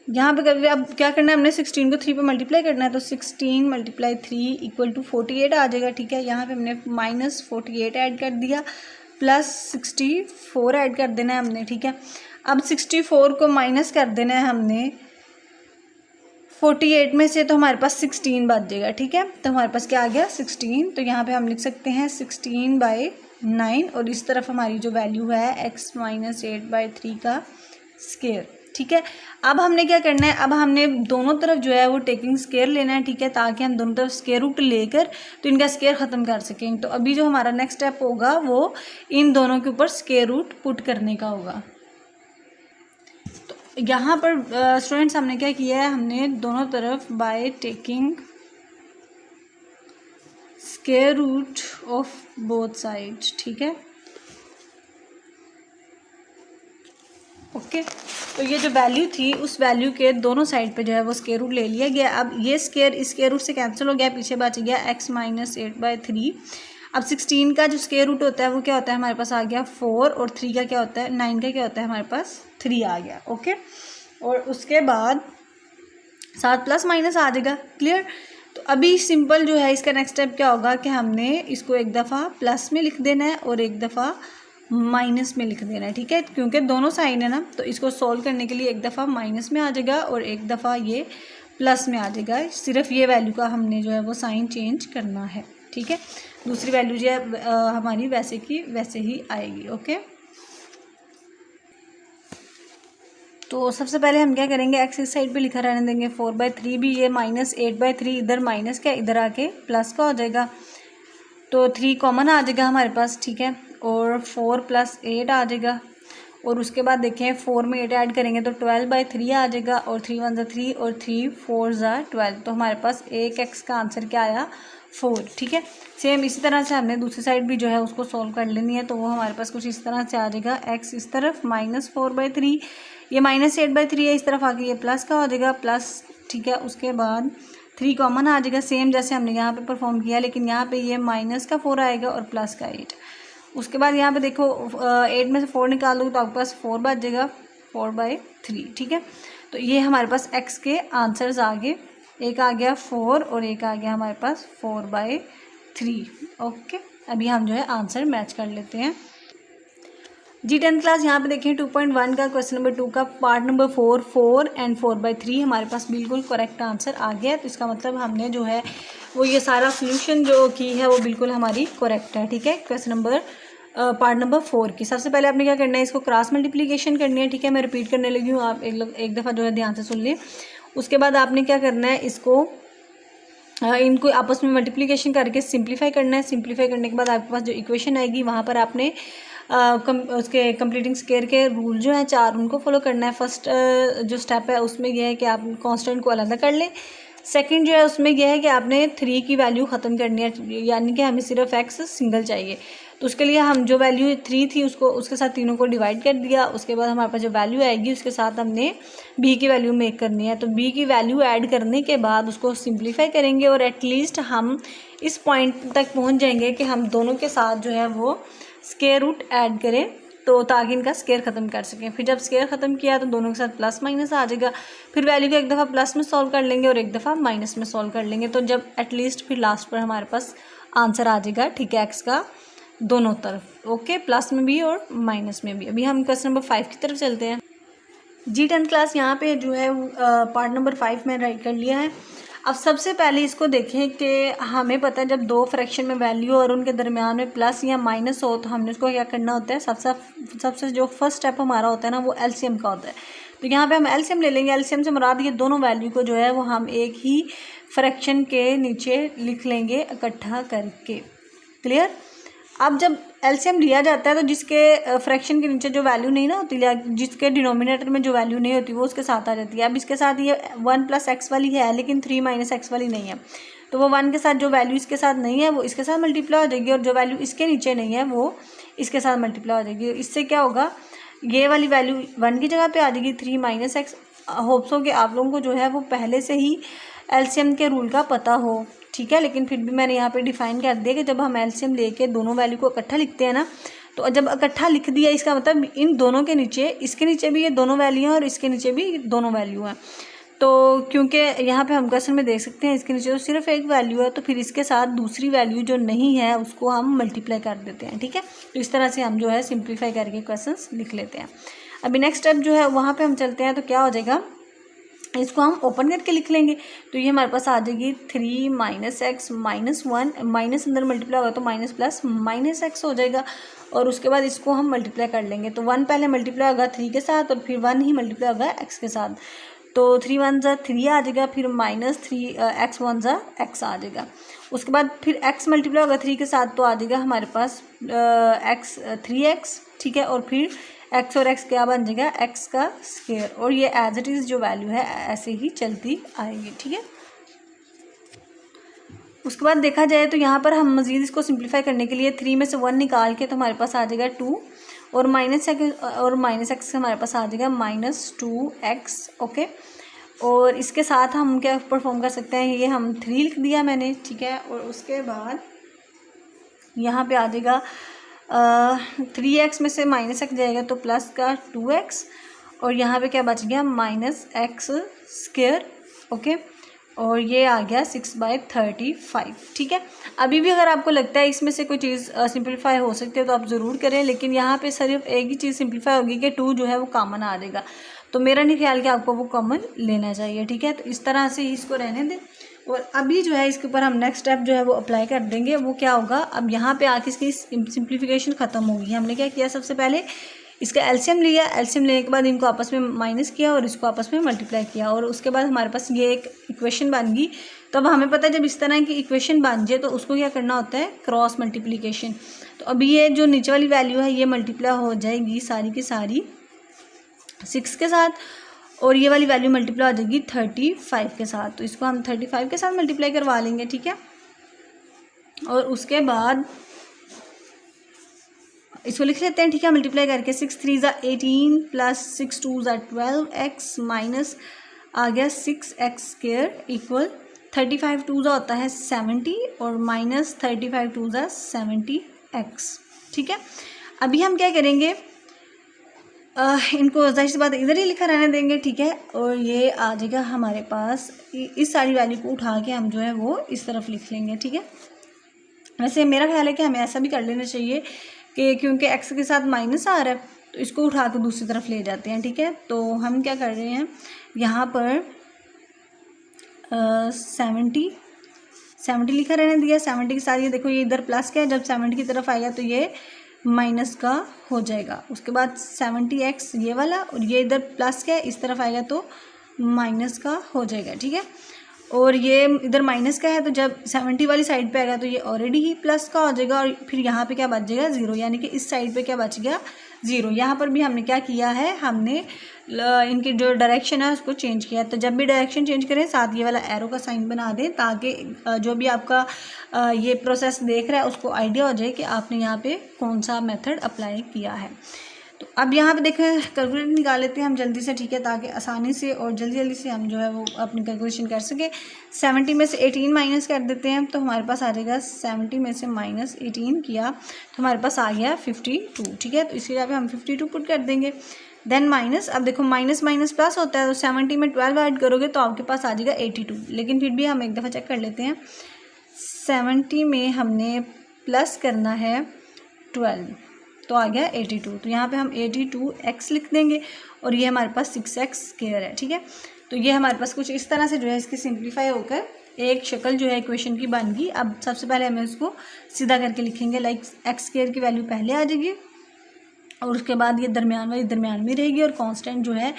यहाँ पे कभी अब क्या करना है, हमने 16 को 3 पे मल्टीप्लाई करना है, तो 16 × 3 = 48 आ जाएगा, ठीक है। यहाँ पे हमने -48 ऐड कर दिया, प्लस 64 ऐड कर देना है हमने, ठीक है। अब 64 को माइनस कर देना है हमने 48 में से, तो हमारे पास 16 बच जाएगा, ठीक है। तो हमारे पास क्या आ गया 16, तो यहाँ पे हम लिख सकते हैं 16/9, और इस तरफ हमारी जो वैल्यू है x - 8/3 का स्क्वायर, ठीक है। अब हमने क्या करना है, अब हमने दोनों तरफ जो है वो टेकिंग स्क्वायर लेना है, ठीक है, ताकि हम दोनों तरफ स्क्वायर रूट लेकर तो इनका स्क्वायर ख़त्म कर सकें। तो अभी जो हमारा नेक्स्ट स्टेप होगा वो इन दोनों के ऊपर स्क्वायर रूट पुट करने का होगा। तो यहाँ पर स्टूडेंट्स हमने क्या किया है, हमने दोनों तरफ by taking square root of both sides, ठीक है, ओके। तो ये जो वैल्यू थी उस वैल्यू के दोनों साइड पे जो है वो स्क्वायर रूट ले लिया गया। अब ये स्क्वायर इस स्क्वायर रूट से कैंसिल हो गया, पीछे बच गया x - 8/3। अब 16 का जो स्क्वायर रूट होता है वो क्या होता है, हमारे पास आ गया 4, और 3 का क्या होता है, 9 का क्या होता है, हमारे पास 3 आ गया, ओके। और उसके बाद साथ प्लस माइनस आ जाएगा, क्लियर। तो अभी सिंपल जो है इसका नेक्स्ट स्टेप क्या होगा कि हमने इसको एक दफ़ा प्लस में लिख देना है और एक दफ़ा माइनस में लिख देना है, ठीक है, क्योंकि दोनों साइन है ना, तो इसको सॉल्व करने के लिए एक दफ़ा माइनस में आ जाएगा और एक दफ़ा ये प्लस में आ जाएगा। सिर्फ ये वैल्यू का हमने जो है वो साइन चेंज करना है, ठीक है। दूसरी वैल्यू जो है हमारी वैसे की वैसे ही आएगी, ओके। तो सबसे पहले हम क्या करेंगे, एक्स इस साइड पे लिखा रहने देंगे, 4/3 भी ये -8/3 इधर माइनस का इधर आके प्लस का हो जाएगा, तो 3 कॉमन आ जाएगा हमारे पास, ठीक है, और 4 + 8 आ जाएगा। और उसके बाद देखें 4 में 8 ऐड करेंगे तो 12/3 आ जाएगा, और 3 × 1 = 3 और 3 × 4 = 12, तो हमारे पास एक x का आंसर क्या आया 4, ठीक है। सेम इसी तरह से हमने दूसरी साइड भी जो है उसको सॉल्व कर लेनी है, तो वो हमारे पास कुछ इस तरह से आ जाएगा, x इस तरफ -4/3, ये -8/3 है, इस तरफ आके ये प्लस का हो जाएगा प्लस, ठीक है। उसके बाद 3 कॉमन आ जाएगा, सेम जैसे हमने यहाँ पे परफॉर्म किया, लेकिन यहाँ पे ये -4 आएगा और प्लस का 8। उसके बाद यहाँ पे देखो 8 में से 4 निकाल दो तो आपके पास 4 बच जाएगा, 4/3, ठीक है। तो ये हमारे पास x के आंसर्स आ गए, एक आ गया 4 और एक आ गया हमारे पास 4/3, ओके। अभी हम जो है आंसर मैच कर लेते हैं जी। 10th क्लास यहाँ पे देखें 2.1 का क्वेश्चन नंबर 2 का पार्ट नंबर 4 एंड 4/3 हमारे पास बिल्कुल करेक्ट आंसर आ गया। तो इसका मतलब हमने जो है वो ये सारा सोल्यूशन जो की है वो बिल्कुल हमारी करेक्ट है, ठीक है। क्वेश्चन नंबर पार्ट नंबर 4 की सबसे पहले आपने क्या करना है, इसको क्रॉस मल्टीप्लिकेशन करनी है, ठीक है। मैं रिपीट करने लगी हूँ, आप एक दफ़ा जो है ध्यान से सुन लें। उसके बाद आपने क्या करना है, इसको इनको आपस में मल्टीप्लिकेशन करके सिंप्लीफाई करना है। सिंप्लीफाई करने के बाद आपके पास जो इक्वेशन आएगी वहाँ पर आपने उसके कंप्लीटिंग स्क्वायर के रूल जो है 4 उनको फॉलो करना है। फर्स्ट जो स्टेप है उसमें यह है कि आप कांस्टेंट को अलग कर लें। सेकंड जो है उसमें यह है कि आपने 3 की वैल्यू ख़त्म करनी है, यानी कि हमें सिर्फ x सिंगल चाहिए। तो उसके लिए हम जो वैल्यू 3 थी उसको उसके साथ तीनों को डिवाइड कर दिया। उसके बाद हमारे पास जो वैल्यू आएगी उसके साथ हमने b की वैल्यू मेक करनी है। तो b की वैल्यू ऐड करने के बाद उसको सिंप्लीफाई करेंगे और एटलीस्ट हम इस पॉइंट तक पहुँच जाएंगे कि हम दोनों के साथ जो है वो स्क्वायर रूट ऐड करें, तो ताकि इनका स्क्वायर ख़त्म कर सकें। फिर जब स्क्वायर ख़त्म किया तो दोनों के साथ प्लस माइनस आ जाएगा। फिर वैल्यू को एक दफ़ा प्लस में सॉल्व कर लेंगे और एक दफ़ा माइनस में सॉल्व कर लेंगे। तो जब एटलीस्ट फिर लास्ट पर हमारे पास आंसर आ जाएगा, ठीक है, एक्स का दोनों तरफ, ओके, प्लस में भी और माइनस में भी। अभी हम क्वेश्चन नंबर 5 की तरफ चलते हैं जी। 10th क्लास यहाँ पे जो है पार्ट नंबर 5 में राइट कर लिया है। अब सबसे पहले इसको देखें कि हमें पता है जब दो फ्रैक्शन में वैल्यू और उनके दरमियान में प्लस या माइनस हो तो हमने उसको क्या करना होता है, सबसे जो फर्स्ट स्टेप हमारा होता है ना वो एलसीएम का होता है। तो यहाँ पे हम एलसीएम ले लेंगे। एलसीएम से मुराद ये दोनों वैल्यू को जो है वो हम एक ही फ्रैक्शन के नीचे लिख लेंगे इकट्ठा करके, क्लियर। अब जब एलसीएम लिया जाता है तो जिसके फ्रैक्शन के नीचे जो वैल्यू नहीं ना होती, जिसके डिनोमिनेटर में जो वैल्यू नहीं होती वो उसके साथ आ जाती है। अब इसके साथ ये 1 + x वाली है लेकिन 3 - x वाली नहीं है, तो वो 1 के साथ जो वैल्यू इसके साथ नहीं है वो इसके साथ मल्टीप्लाई हो जाएगी, और जो वैल्यू इसके नीचे नहीं है वो इसके साथ मल्टीप्लाई हो जाएगी। इससे क्या होगा, ये वाली वैल्यू 1 की जगह पर आ जाएगी, 3 - x। होप्स हो कि आप लोगों को जो है वो पहले से ही एलसीएम के रूल का पता हो, ठीक है, लेकिन फिर भी मैंने यहाँ पे डिफाइन कर दिया कि जब हम एलसीएम लेके दोनों वैल्यू को इकट्ठा लिखते हैं ना, तो जब इकट्ठा लिख दिया इसका मतलब इन दोनों के नीचे, इसके नीचे भी ये दोनों वैल्यू हैं और इसके नीचे भी दोनों वैल्यू हैं। तो क्योंकि यहाँ पे हम क्वेश्चन में देख सकते हैं इसके नीचे तो सिर्फ एक वैल्यू है, तो फिर इसके साथ दूसरी वैल्यू जो नहीं है उसको हम मल्टीप्लाई कर देते हैं। ठीक है, तो इस तरह से हम जो है सिंप्लीफाई करके क्वेश्चंस लिख लेते हैं। अभी नेक्स्ट स्टेप जो है वहाँ पे हम चलते हैं, तो क्या हो जाएगा, इसको हम ओपन करके लिख लेंगे। तो ये हमारे पास आ जाएगी 3 - x - 1, माइनस अंदर मल्टीप्लाई होगा तो माइनस प्लस -x हो जाएगा, और उसके बाद इसको हम मल्टीप्लाई कर लेंगे। तो 1 पहले मल्टीप्लाई होगा 3 के साथ और फिर 1 ही मल्टीप्लाई होगा x के साथ। तो 3 × 1 = 3 आ जाएगा, फिर -3 x 1 = x आ जाएगा। उसके बाद फिर x मल्टीप्लाई होगा 3 के साथ तो आ जाएगा हमारे पास x 3x। ठीक है, और फिर x और x क्या बन जाएगा, x का स्क्वायर, और ये एज इट इज़ जो वैल्यू है ऐसे ही चलती आएगी। ठीक है, उसके बाद देखा जाए तो यहाँ पर हम मज़ीद इसको सिंप्लीफाई करने के लिए 3 में से 1 निकाल के तो हमारे पास आ जाएगा 2, और -x हमारे पास आ जाएगा -2x। ओके, और इसके साथ हम क्या परफॉर्म कर सकते हैं, ये हम 3 लिख दिया मैंने। ठीक है, और उसके बाद यहाँ पे आ जाएगा 3x में से -x जाएगा तो प्लस का 2x, और यहाँ पे क्या बच गया -x²। ओके, और ये आ गया 6/35। ठीक है, अभी भी अगर आपको लगता है इसमें से कोई चीज़ सिंप्लीफाई हो सकती है तो आप ज़रूर करें, लेकिन यहाँ पे सिर्फ एक ही चीज़ सिंप्लीफाई होगी कि 2 जो है वो कॉमन आ जाएगा, तो मेरा नहीं ख्याल कि आपको वो कॉमन लेना चाहिए। ठीक है, तो इस तरह से ही इसको रहने दें, और अभी जो है इसके ऊपर हम नेक्स्ट स्टेप जो है वो अप्लाई कर देंगे। वो क्या होगा, अब यहाँ पे आके इसकी सिंप्लीफिकेशन ख़त्म होगी। हमने क्या किया, सबसे पहले इसका एलसीएम लिया, एलसीएम लेने के बाद इनको आपस में माइनस किया और इसको आपस में मल्टीप्लाई किया, और उसके बाद हमारे पास ये एक इक्वेशन बन गई। तो अब हमें पता है जब इस तरह की इक्वेशन बन जाए तो उसको क्या करना होता है, क्रॉस मल्टीप्लिकेशन। तो अभी ये जो नीचे वाली वैल्यू है ये मल्टीप्लाई हो जाएगी सारी की सारी 6 के साथ, और ये वाली वैल्यू मल्टीप्लाई हो जाएगी 35 के साथ। तो इसको हम 35 के साथ मल्टीप्लाई करवा लेंगे। ठीक है, और उसके बाद इसको लिख लेते हैं। ठीक है, मल्टीप्लाई करके 6 × 3 = 18 प्लस 6 × 2 = 12x माइनस आ गया 6x² इक्वल 35 × 2 होता है 70 और माइनस 35 × 2 = 70x। ठीक है, अभी हम क्या करेंगे, इनको जाहिर सी बात इधर ही लिखा रहने देंगे। ठीक है, और ये आ जाएगा हमारे पास, इस सारी वैल्यू को उठा के हम जो है वो इस तरफ लिख लेंगे। ठीक है, वैसे मेरा ख्याल है कि हमें ऐसा भी कर लेना चाहिए कि क्योंकि x के साथ माइनस आ रहा है तो इसको उठा के दूसरी तरफ ले जाते हैं। ठीक है, तो हम क्या कर रहे हैं यहाँ पर 70 लिखा रहने दिया। 70 के साथ ये देखो, ये इधर प्लस का है, जब 70 की तरफ आएगा तो ये माइनस का हो जाएगा। उसके बाद 70x ये वाला, और ये इधर प्लस का है, इस तरफ आएगा तो माइनस का हो जाएगा। ठीक है, और ये इधर माइनस का है तो जब 70 वाली साइड पे आएगा तो ये ऑलरेडी ही प्लस का हो जाएगा, और फिर यहाँ पे क्या बच जाएगा 0, यानी कि इस साइड पे क्या बच गया 0। यहाँ पर भी हमने क्या किया है, हमने इनकी जो डायरेक्शन है उसको चेंज किया। तो जब भी डायरेक्शन चेंज करें साथ ये वाला एरो का साइन बना दें, ताकि जो भी आपका ये प्रोसेस देख रहा है उसको आइडिया हो जाए कि आपने यहाँ पे कौन सा मेथड अप्लाई किया है। तो अब यहाँ पे देखें, कैलकुलेटर निकाल लेते हैं हम जल्दी से। ठीक है, ताकि आसानी से और जल्दी से हम जो है वो अपनी कैलकुलेशन कर सके। 70 में से 18 माइनस कर देते हैं तो हमारे पास आ जाएगा 70 में से -18 किया तो हमारे पास आ गया 52। ठीक है, तो इसी जगह पे हम 52 पुट कर देंगे। देन माइनस, अब देखो माइनस माइनस प्लस होता है, तो 70 में 12 ऐड करोगे तो आपके पास आ जाएगा 82। लेकिन फिर भी हम एक दफ़ा चेक कर लेते हैं, 70 में हमने प्लस करना है 12 तो आ गया 82। तो यहाँ पे हम 82x लिख देंगे, और ये हमारे पास 6x² है। ठीक है, तो ये हमारे पास कुछ इस तरह से जो है इसकी सिंप्लीफाई होकर एक शक्ल जो है इक्वेशन की बन गई। अब सबसे पहले हमें उसको सीधा करके लिखेंगे, लाइक x² की वैल्यू पहले आ जाएगी, और उसके बाद ये दरमियान वाली दरमियान में रहेगी, और कांस्टेंट जो है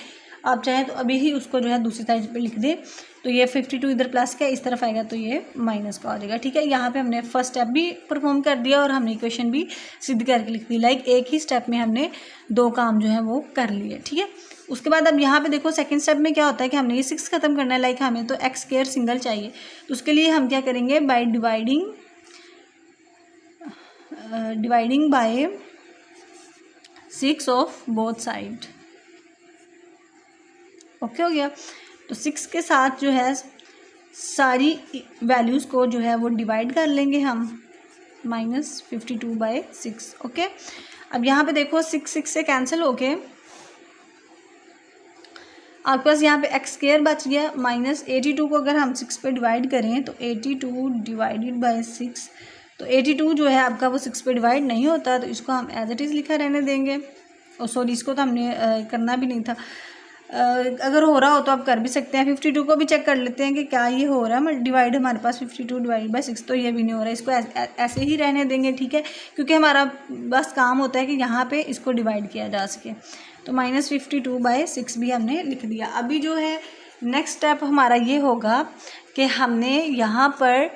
आप चाहें तो अभी ही उसको जो है दूसरी साइड पे लिख दें। तो ये 52 इधर प्लस का इस तरफ आएगा तो ये माइनस का आ जाएगा। ठीक है, यहाँ पे हमने फर्स्ट स्टेप भी परफॉर्म कर दिया और हमने इक्वेशन भी सिद्ध करके लिख दी। लाइक एक ही स्टेप में हमने 2 काम जो है वो कर लिए। ठीक है, उसके बाद अब यहाँ पे देखो सेकंड स्टेप में क्या होता है कि हमने ये 6 खत्म करना है। लाइक हमें तो x² सिंगल चाहिए, तो उसके लिए हम क्या करेंगे, by dividing by 6 of both side. Okay हो गया, तो 6 के साथ जो है सारी वैल्यूज़ को जो है वो डिवाइड कर लेंगे हम, -52/6। ओके, अब यहाँ पे देखो 6 से कैंसिल होके आपके पास यहाँ पे x² बच गया। -82 को अगर हम 6 पे डिवाइड करें तो 82 डिवाइडेड बाय 6, तो 82 जो है आपका वो 6 पे डिवाइड नहीं होता, तो इसको हम एज इट इज़ लिखा रहने देंगे। और सॉरी, इसको तो हमने करना भी नहीं था। अगर हो रहा हो तो आप कर भी सकते हैं। 52 को भी चेक कर लेते हैं कि क्या ये हो रहा है डिवाइड, हमारे पास 52 डिवाइड बाय 6 तो ये भी नहीं हो रहा है, इसको ऐसे ही रहने देंगे, ठीक है, क्योंकि हमारा बस काम होता है कि यहाँ पे इसको डिवाइड किया जा सके। तो -52/6 भी हमने लिख दिया। अभी जो है नेक्स्ट स्टेप हमारा ये होगा कि हमने यहाँ पर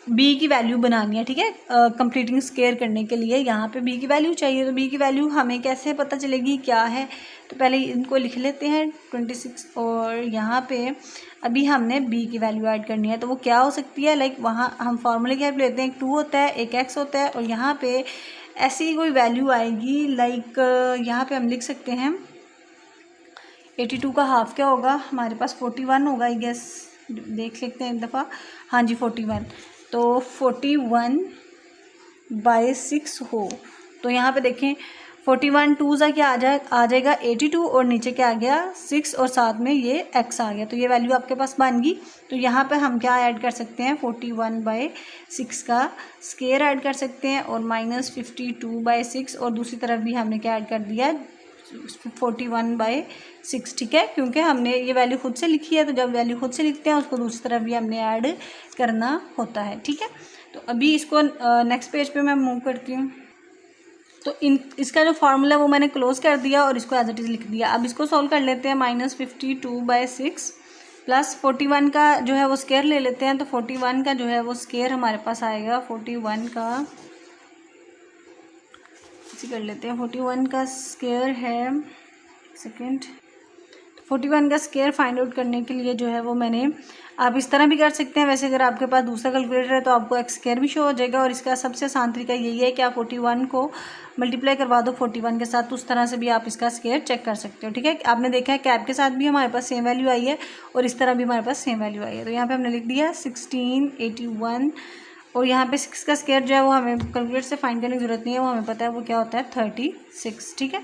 b की वैल्यू बनानी है, ठीक है, कंप्लीटिंग स्क्वायर करने के लिए यहाँ पे b की वैल्यू चाहिए। तो b की वैल्यू हमें कैसे पता चलेगी क्या है, तो पहले इनको लिख लेते हैं 26, और यहाँ पे अभी हमने b की वैल्यू ऐड करनी है। तो वो क्या हो सकती है, लाइक वहाँ हम फॉर्मूले क्या लेते हैं, एक 2 होता है, एक x होता है, और यहाँ पे ऐसी कोई वैल्यू आएगी, लाइक यहाँ पे हम लिख सकते हैं 82 का हाफ क्या होगा, हमारे पास 41 होगा, आई गेस, देख लेते हैं एक दफ़ा। हाँ जी 41, तो 41/6 हो। तो यहाँ पे देखें 41 2 ज़ा क्या आ जाएगा 82, और नीचे क्या आ गया 6, और साथ में ये x आ गया, तो ये वैल्यू आपके पास बन गई। तो यहाँ पे हम क्या ऐड कर सकते हैं, 41/6 का स्क्वायर ऐड कर सकते हैं, और -52/6, और दूसरी तरफ भी हमने क्या ऐड कर दिया 41/6, ठीक है, क्योंकि हमने ये वैल्यू खुद से लिखी है, तो जब वैल्यू खुद से लिखते हैं उसको दूसरी तरफ भी हमने ऐड करना होता है, ठीक है। तो अभी इसको नेक्स्ट पेज पे मैं मूव करती हूँ। तो इसका जो फार्मूला वो मैंने क्लोज कर दिया और इसको एज इट इज़ लिख दिया। अब इसको सॉल्व कर लेते हैं। -52/6 प्लस 41 का जो है वो स्क्वायर ले लेते हैं। तो 41 का जो है वो स्क्वायर हमारे पास आएगा, 41 का इसी कर लेते हैं। 41 का स्क्वायर है, एक सेकेंड, 41 का स्क्वायर फाइंड आउट करने के लिए जो है वो मैंने, आप इस तरह भी कर सकते हैं, वैसे अगर आपके पास दूसरा कैलकुलेटर है तो आपको एक्स स्क्वायर भी शो हो जाएगा, और इसका सबसे आसान तरीका यही है कि आप 41 को मल्टीप्लाई करवा दो 41 के साथ, तो उस तरह से भी आप इसका स्क्वायर चेक कर सकते हो, ठीक है। आपने देखा है कैप के साथ भी हमारे पास सेम वैल्यू आई है और इस तरह भी हमारे पास सेम वैल्यू आई है। तो यहाँ पर हमने लिख दिया 1681, और यहाँ पे 6 का स्क्वायर जो है वो हमें कैलकुलेटर से फाइंड करने की जरूरत नहीं है, वो हमें पता है वो क्या होता है 36, ठीक है।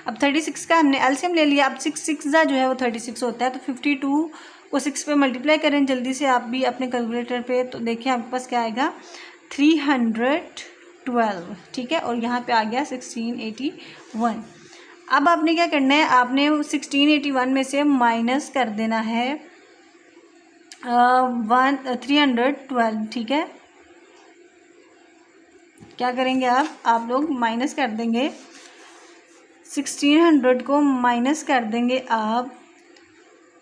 अब 36 का हमने एलसीएम ले लिया। अब 6 जो है वो 36 होता है, तो 52 को 6 पे मल्टीप्लाई करें जल्दी से आप भी अपने कैलकुलेटर पे, तो देखिए आपके पास क्या आएगा 312, ठीक है, और यहाँ पे आ गया 1681। अब आपने क्या करना है, आपने 1681 में से माइनस कर देना है 312, ठीक है। क्या करेंगे आप लोग माइनस कर देंगे 1600 को माइनस कर देंगे आप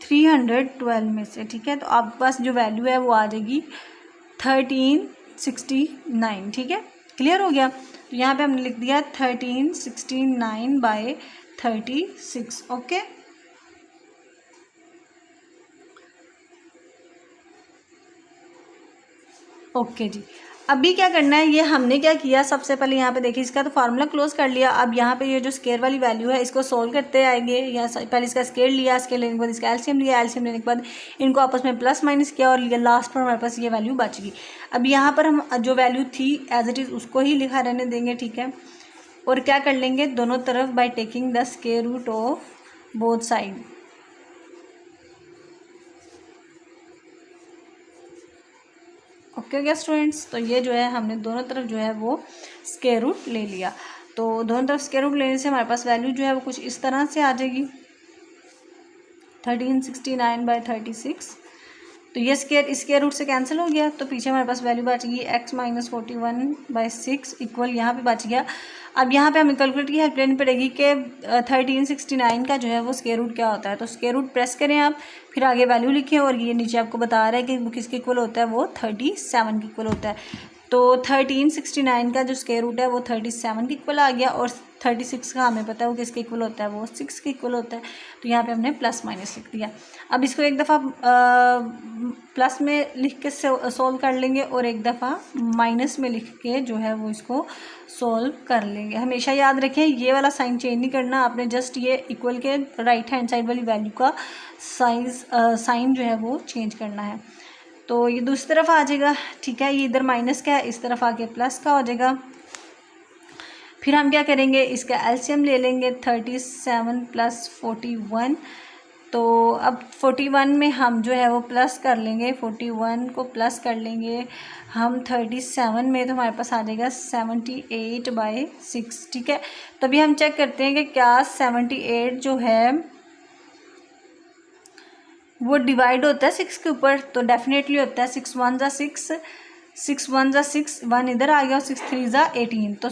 312 में से, ठीक है। तो आपके पास जो वैल्यू है वो आ जाएगी 1369, ठीक है। क्लियर हो गया। तो यहाँ पे हमने लिख दिया 1369/36, ओके। ओके जी, अभी क्या करना है, ये हमने क्या किया, सबसे पहले यहाँ पे देखिए इसका तो फार्मूला क्लोज कर लिया। अब यहाँ पे ये जो स्क्वायर वाली वैल्यू है इसको सोल्व करते आएंगे। या पहले इसका स्क्वायर लिया, स्क्वायर लेने के बाद इसका एलसीएम लिया, एलसीएम लेने के बाद इनको आपस में प्लस माइनस किया और लिया, लास्ट पर हमारे पास ये वैल्यू बच गई। अब यहाँ पर हम जो वैल्यू थी एज इट इज़ उसको ही लिखा रहने देंगे, ठीक है। और क्या कर लेंगे, दोनों तरफ by taking the square root of both side. Okay students, तो ये जो है हमने दोनों तरफ जो है वो स्क्वायर रूट ले लिया। तो दोनों तरफ स्क्वायर रूट लेने से हमारे पास वैल्यू जो है वो कुछ इस तरह से आ जाएगी 1369/36। तो ये स्क्वायर रूट से कैंसिल हो गया, तो पीछे हमारे पास वैल्यू बच गई x - 41/6 इक्वल यहाँ पे बच गया। अब यहाँ पे हमें कैलकुलेटर की हेल्प लेनी पड़ेगी कि 1369 का जो है वो स्क्वायर रूट क्या होता है। तो स्क्वायर रूट प्रेस करें आप, फिर आगे वैल्यू लिखें, और ये नीचे आपको बता रहा है कि वो किसके इक्वल होता है, वो 37 के इक्वल होता है। तो 1369 का जो स्क्वायर रूट है वो 37 के इक्वल आ गया, और 36 का हमें पता है वो किसके इक्वल होता है, वो 6 के इक्वल होता है। तो यहाँ पे हमने प्लस माइनस लिख दिया। अब इसको एक दफ़ा प्लस में लिख के सोल्व कर लेंगे और एक दफ़ा माइनस में लिख के जो है वो इसको सोल्व कर लेंगे। हमेशा याद रखें ये वाला साइन चेंज नहीं करना आपने, जस्ट ये इक्वल के राइट हैंड साइड वाली वैल्यू का साइन जो है वो चेंज करना है। तो ये दूसरी तरफ आ जाएगा, ठीक है। ये इधर माइनस का है, इस तरफ आके प्लस का हो जाएगा। फिर हम क्या करेंगे, इसका एलसीएम ले लेंगे 37 प्लस 41। तो अब 41 में हम जो है वो प्लस कर लेंगे, 41 को प्लस कर लेंगे हम 37 में, तो हमारे पास आ जाएगा 78/6, ठीक है। तभी हम चेक करते हैं कि क्या 78 जो है वो डिवाइड होता है 6 के ऊपर। तो डेफिनेटली होता है। 6 1 ज़ा 6, 6 1 ज़ा 6, 1 इधर आ गया और 6 3 ज़ा 18। तो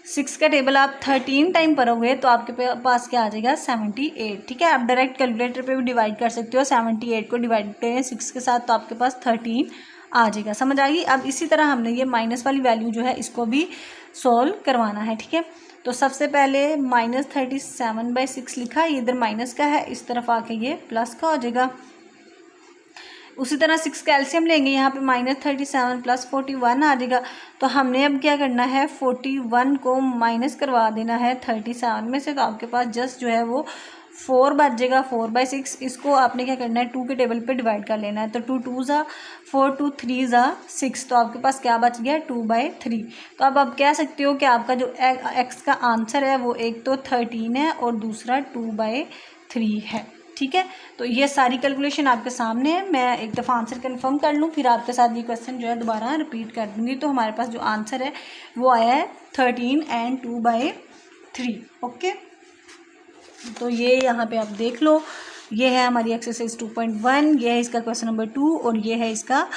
6 का टेबल आप 13 टाइम पढ़ोगे तो आपके पास क्या आ जाएगा 78, ठीक है। आप डायरेक्ट कैलकुलेटर पे भी डिवाइड कर सकते हो। 78 को डिवाइड करें 6 के साथ तो आपके पास 13 आ जाएगा। समझ आ गई। अब इसी तरह हमने ये माइनस वाली वैल्यू जो है इसको भी सॉल्व करवाना है, ठीक है। तो सबसे पहले -37/6 लिखा, ये इधर माइनस का है, इस तरफ आके ये प्लस का हो जाएगा। उसी तरह 6 का एलसीएम लेंगे, यहाँ पे -37 प्लस 41 आ जाएगा। तो हमने अब क्या करना है, 41 को माइनस करवा देना है 37 में से। तो आपके पास जस्ट जो है वो 4 बच जाएगा, 4/6। इसको आपने क्या करना है, 2 के टेबल पे डिवाइड कर लेना है। तो 2 2 ज़ा 4, 2 3 ज़ा 6, तो आपके पास क्या बच गया 2/3। तो अब आप कह सकते हो कि आपका जो एक्स का आंसर है वो एक तो 13 है और दूसरा 2/3 है, ठीक है। तो ये सारी कैलकुलेशन आपके सामने है। मैं एक दफ़ा आंसर कंफर्म कर लूँ, फिर आपके साथ ये क्वेश्चन जो है दोबारा रिपीट कर दूँगी। तो हमारे पास जो आंसर है वो आया है 13 एंड 2/3, ओके। तो ये यहाँ पे आप देख लो, ये है हमारी एक्सरसाइज 2.1, ये है इसका क्वेश्चन नंबर 2 और ये है इसका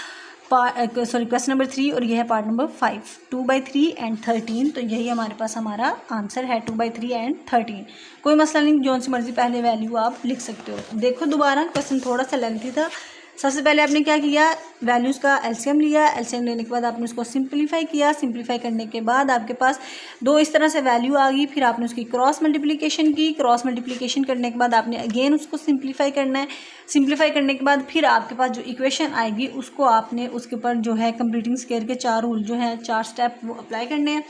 क्वेश्चन नंबर 3 और ये है पार्ट नंबर 5, 2/3 एंड 13। तो यही हमारे पास हमारा आंसर है 2/3 एंड 13। कोई मसला नहीं, जो सी मर्जी पहले वैल्यू आप लिख सकते हो। देखो दोबारा क्वेश्चन थोड़ा सा लेंथी था। सबसे पहले आपने क्या किया, वैल्यूज़ का एलसीएम लिया, एलसीएम लेने के बाद आपने उसको सिंप्लीफाई किया। सिंप्लीफाई करने के बाद आपके पास दो इस तरह से वैल्यू आ गई। फिर आपने उसकी क्रॉस मल्टीप्लिकेशन की। क्रॉस मल्टीप्लिकेशन करने के बाद आपने अगेन उसको सिंप्लीफाई करना है। सिंप्लीफाई करने के बाद फिर आपके पास जो इक्वेशन आएगी उसको आपने उसके ऊपर जो है कंप्लीटिंग स्क्वायर के 4 रूल जो हैं, 4 स्टेप वो अप्लाई करने हैं।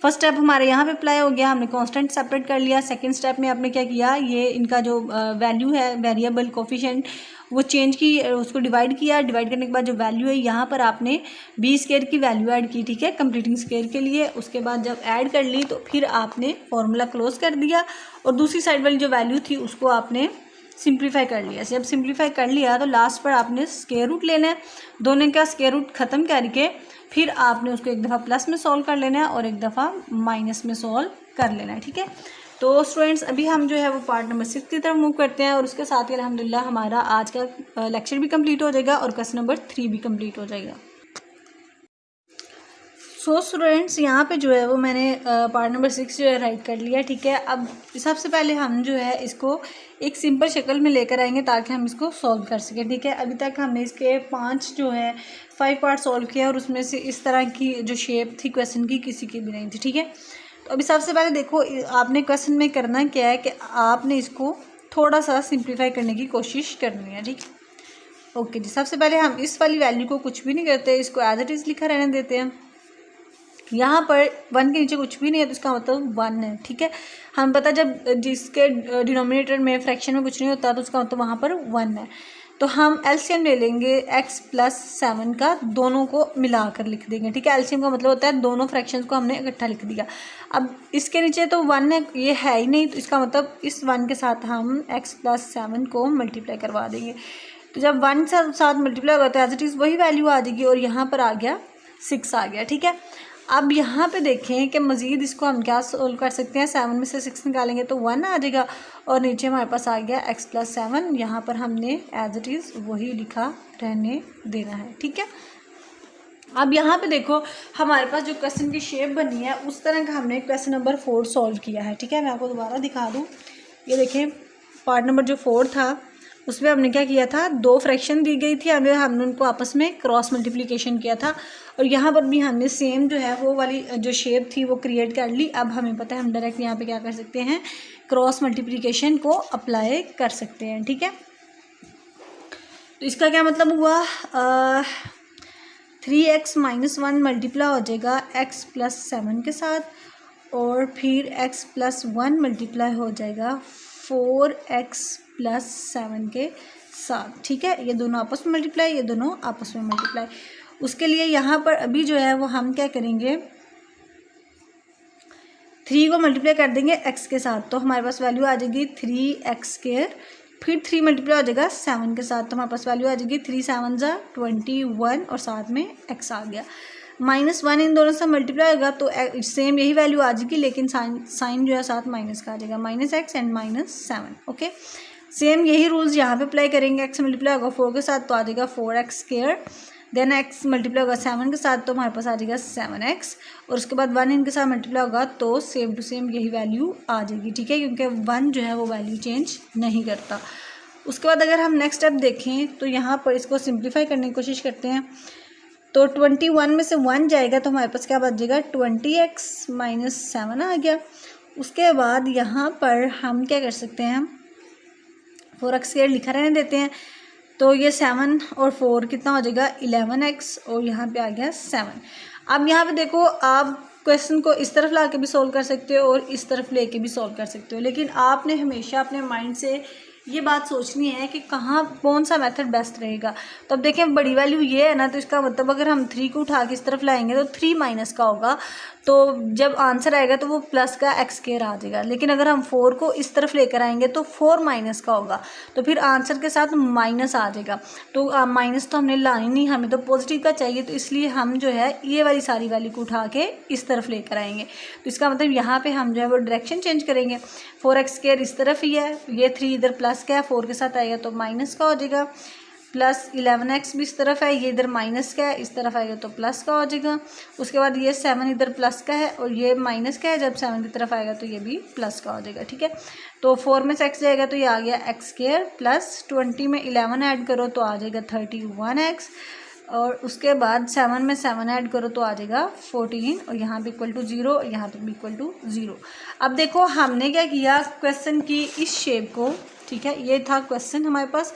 फर्स्ट स्टेप हमारे यहाँ पे अप्लाई हो गया, हमने कांस्टेंट सेपरेट कर लिया। सेकंड स्टेप में आपने क्या किया, ये इनका जो वैल्यू है वेरिएबल कोफिशिएंट वो चेंज की, उसको डिवाइड किया। डिवाइड करने के बाद जो वैल्यू है यहाँ पर आपने बी स्क्वायर की वैल्यू ऐड की, ठीक है, कंप्लीटिंग स्क्वायर के लिए। उसके बाद जब ऐड कर ली तो फिर आपने फॉर्मूला क्लोज कर दिया और दूसरी साइड वाली जो वैल्यू थी उसको आपने सिंप्लीफाई कर लिया। जब सिंप्लीफाई कर लिया तो लास्ट पर आपने स्क्वायर रूट लेना है। दोनों का स्क्वायर रूट ख़त्म करके फिर आपने उसको एक दफ़ा प्लस में सॉल्व कर लेना है और एक दफ़ा माइनस में सॉल्व कर लेना है, ठीक है। तो स्टूडेंट्स अभी हम जो है वो पार्ट नंबर 6 की तरफ मूव करते हैं और उसके साथ ही अल्हम्दुलिल्लाह हमारा आज का लेक्चर भी कंप्लीट हो जाएगा और क्वेश्चन नंबर 3 भी कंप्लीट हो जाएगा। सो स्टूडेंट्स यहाँ पे जो है वो मैंने पार्ट नंबर 6 जो है राइट कर लिया, ठीक है। अब सबसे पहले हम जो है इसको एक सिंपल शक्ल में लेकर आएंगे ताकि हम इसको सॉल्व कर सकें, ठीक है। अभी तक हमने इसके 5 पार्ट सॉल्व किया और उसमें से इस तरह की जो शेप थी क्वेश्चन की किसी की भी नहीं थी, ठीक है। तो अभी सबसे पहले देखो आपने क्वेश्चन में करना क्या है कि आपने इसको थोड़ा सा सिंप्लीफाई करने की कोशिश करनी है, ठीक है। ओके जी, सबसे पहले हम इस वाली वैल्यू को कुछ भी नहीं करते, इसको एज इट इज़ लिखा रहने देते हैं। यहाँ पर 1 के नीचे कुछ भी नहीं है तो इसका मतलब 1 है, ठीक है। हम पता जब जिसके डिनोमिनेटर में फ्रैक्शन में कुछ नहीं होता तो उसका मतलब वहाँ पर 1 है। तो हम एलसीएम ले लेंगे x + 7 का, दोनों को मिलाकर लिख देंगे, ठीक है। एलसीएम का मतलब होता है दोनों फ्रैक्शंस को हमने इकट्ठा लिख दिया। अब इसके नीचे तो 1 है, ये है ही नहीं, तो इसका मतलब इस 1 के साथ हम x + 7 को मल्टीप्लाई करवा देंगे। तो जब 1 के साथ मल्टीप्लाई होता है एज इट इज़ वही वैल्यू आ जाएगी और यहाँ पर आ गया 6 आ गया, ठीक है। अब यहाँ पे देखें कि मज़ीद इसको हम क्या सोल्व कर सकते हैं। 7 में से 6 निकालेंगे तो 1 आ जाएगा और नीचे हमारे पास आ गया x + 7। यहाँ पर हमने एज इट इज़ वही लिखा रहने देना है, ठीक है। अब यहाँ पे देखो हमारे पास जो क्वेश्चन की शेप बनी है उस तरह का हमने क्वेश्चन नंबर 4 सॉल्व किया है, ठीक है। मैं आपको दोबारा दिखा दूँ, ये देखें पार्ट नंबर जो 4 था उसमें हमने क्या किया था, 2 फ्रैक्शन दी गई थी, हमें हमने उनको आपस में क्रॉस मल्टीप्लिकेशन किया था और यहाँ पर भी हमने सेम जो है वो वाली जो शेप थी वो क्रिएट कर ली। अब हमें पता है हम डायरेक्ट यहाँ पे क्या कर सकते हैं, क्रॉस मल्टीप्लिकेशन को अप्लाई कर सकते हैं, ठीक है। तो इसका क्या मतलब हुआ, 3x - 1 मल्टीप्लाई हो जाएगा x + 7 के साथ और फिर x + 1 मल्टीप्लाई हो जाएगा 4x + 7 के 7, ठीक है। ये दोनों आपस में मल्टीप्लाई, ये दोनों आपस में मल्टीप्लाई। उसके लिए यहाँ पर अभी जो है वो हम क्या करेंगे, 3 को मल्टीप्लाई कर देंगे x के साथ, तो हमारे पास वैल्यू आ जाएगी 3x²। फिर 3 मल्टीप्लाई हो जाएगा 7 के साथ, तो हमारे पास वैल्यू आ जाएगी 3 7 जा 21 और साथ में x आ गया। -1 इन दोनों से मल्टीप्लाई होगा तो सेम यही वैल्यू आ जाएगी, लेकिन साइन जो है साथ माइनस का आ जाएगा, -x एंड -7। ओके, सेम यही रूल्स यहाँ पे अप्लाई करेंगे। x मल्टीप्लाई होगा 4 के साथ तो आ जाएगा 4x²। देन x मल्टीप्लाई होगा 7 के साथ तो हमारे पास आ जाएगा 7x। और उसके बाद 1 इनके साथ मल्टीप्लाई होगा तो सेम टू सेम यही वैल्यू आ जाएगी, ठीक है, क्योंकि 1 जो है वो वैल्यू चेंज नहीं करता। उसके बाद अगर हम नेक्स्ट स्टेप देखें तो यहाँ पर इसको सिंप्लीफाई करने की कोशिश करते हैं। तो 21 में से 1 जाएगा तो हमारे पास क्या बच जाएगा, 20x -7 आ गया। उसके बाद यहाँ पर हम क्या कर सकते हैं, 4x² लिखा रहने देते हैं, तो ये 7 और 4 कितना हो जाएगा, 11x, और यहाँ पे आ गया 7। अब यहाँ पे देखो, आप क्वेश्चन को इस तरफ ला के भी सॉल्व कर सकते हो और इस तरफ लेके भी सॉल्व कर सकते हो, लेकिन आपने हमेशा अपने माइंड से ये बात सोचनी है कि कौन सा मेथड बेस्ट रहेगा। तो अब देखें, बड़ी वैल्यू ये है ना, तो इसका मतलब अगर हम 3 को उठा के इस तरफ लाएंगे तो 3 माइनस का होगा, तो जब आंसर आएगा तो वो प्लस का x² आ जाएगा। लेकिन अगर हम 4 को इस तरफ लेकर आएंगे तो 4 माइनस का होगा, तो फिर आंसर के साथ माइनस आ जाएगा। तो माइनस तो हमने लानी नहीं, हमें तो पॉजिटिव का चाहिए, तो इसलिए हम जो है ये वाली सारी वैल्यू को उठा के इस तरफ लेकर आएंगे। तो इसका मतलब यहाँ पे हम जो है वो डायरेक्शन चेंज करेंगे। 4x² इस तरफ ही है, ये 3 इधर प्लस का है, 4 के साथ आएगा तो माइनस का हो जाएगा, प्लस 11x भी इस तरफ है, ये इधर माइनस का है, इस तरफ आएगा तो प्लस का हो जाएगा। उसके बाद ये 7 इधर प्लस का है और ये माइनस का है, जब 7 की तरफ आएगा तो ये भी प्लस का हो जाएगा, ठीक है। तो 4 में से x जाएगा तो ये आ गया x² प्लस 20 में 11 ऐड करो तो आ जाएगा 31x, और उसके बाद 7 में 7 ऐड करो तो आ जाएगा 14, और यहाँ पे इक्वल टू 0, यहाँ पे भी इक्वल टू 0। अब देखो हमने क्या किया, क्वेश्चन की इस शेप को, ठीक है, ये था क्वेश्चन हमारे पास,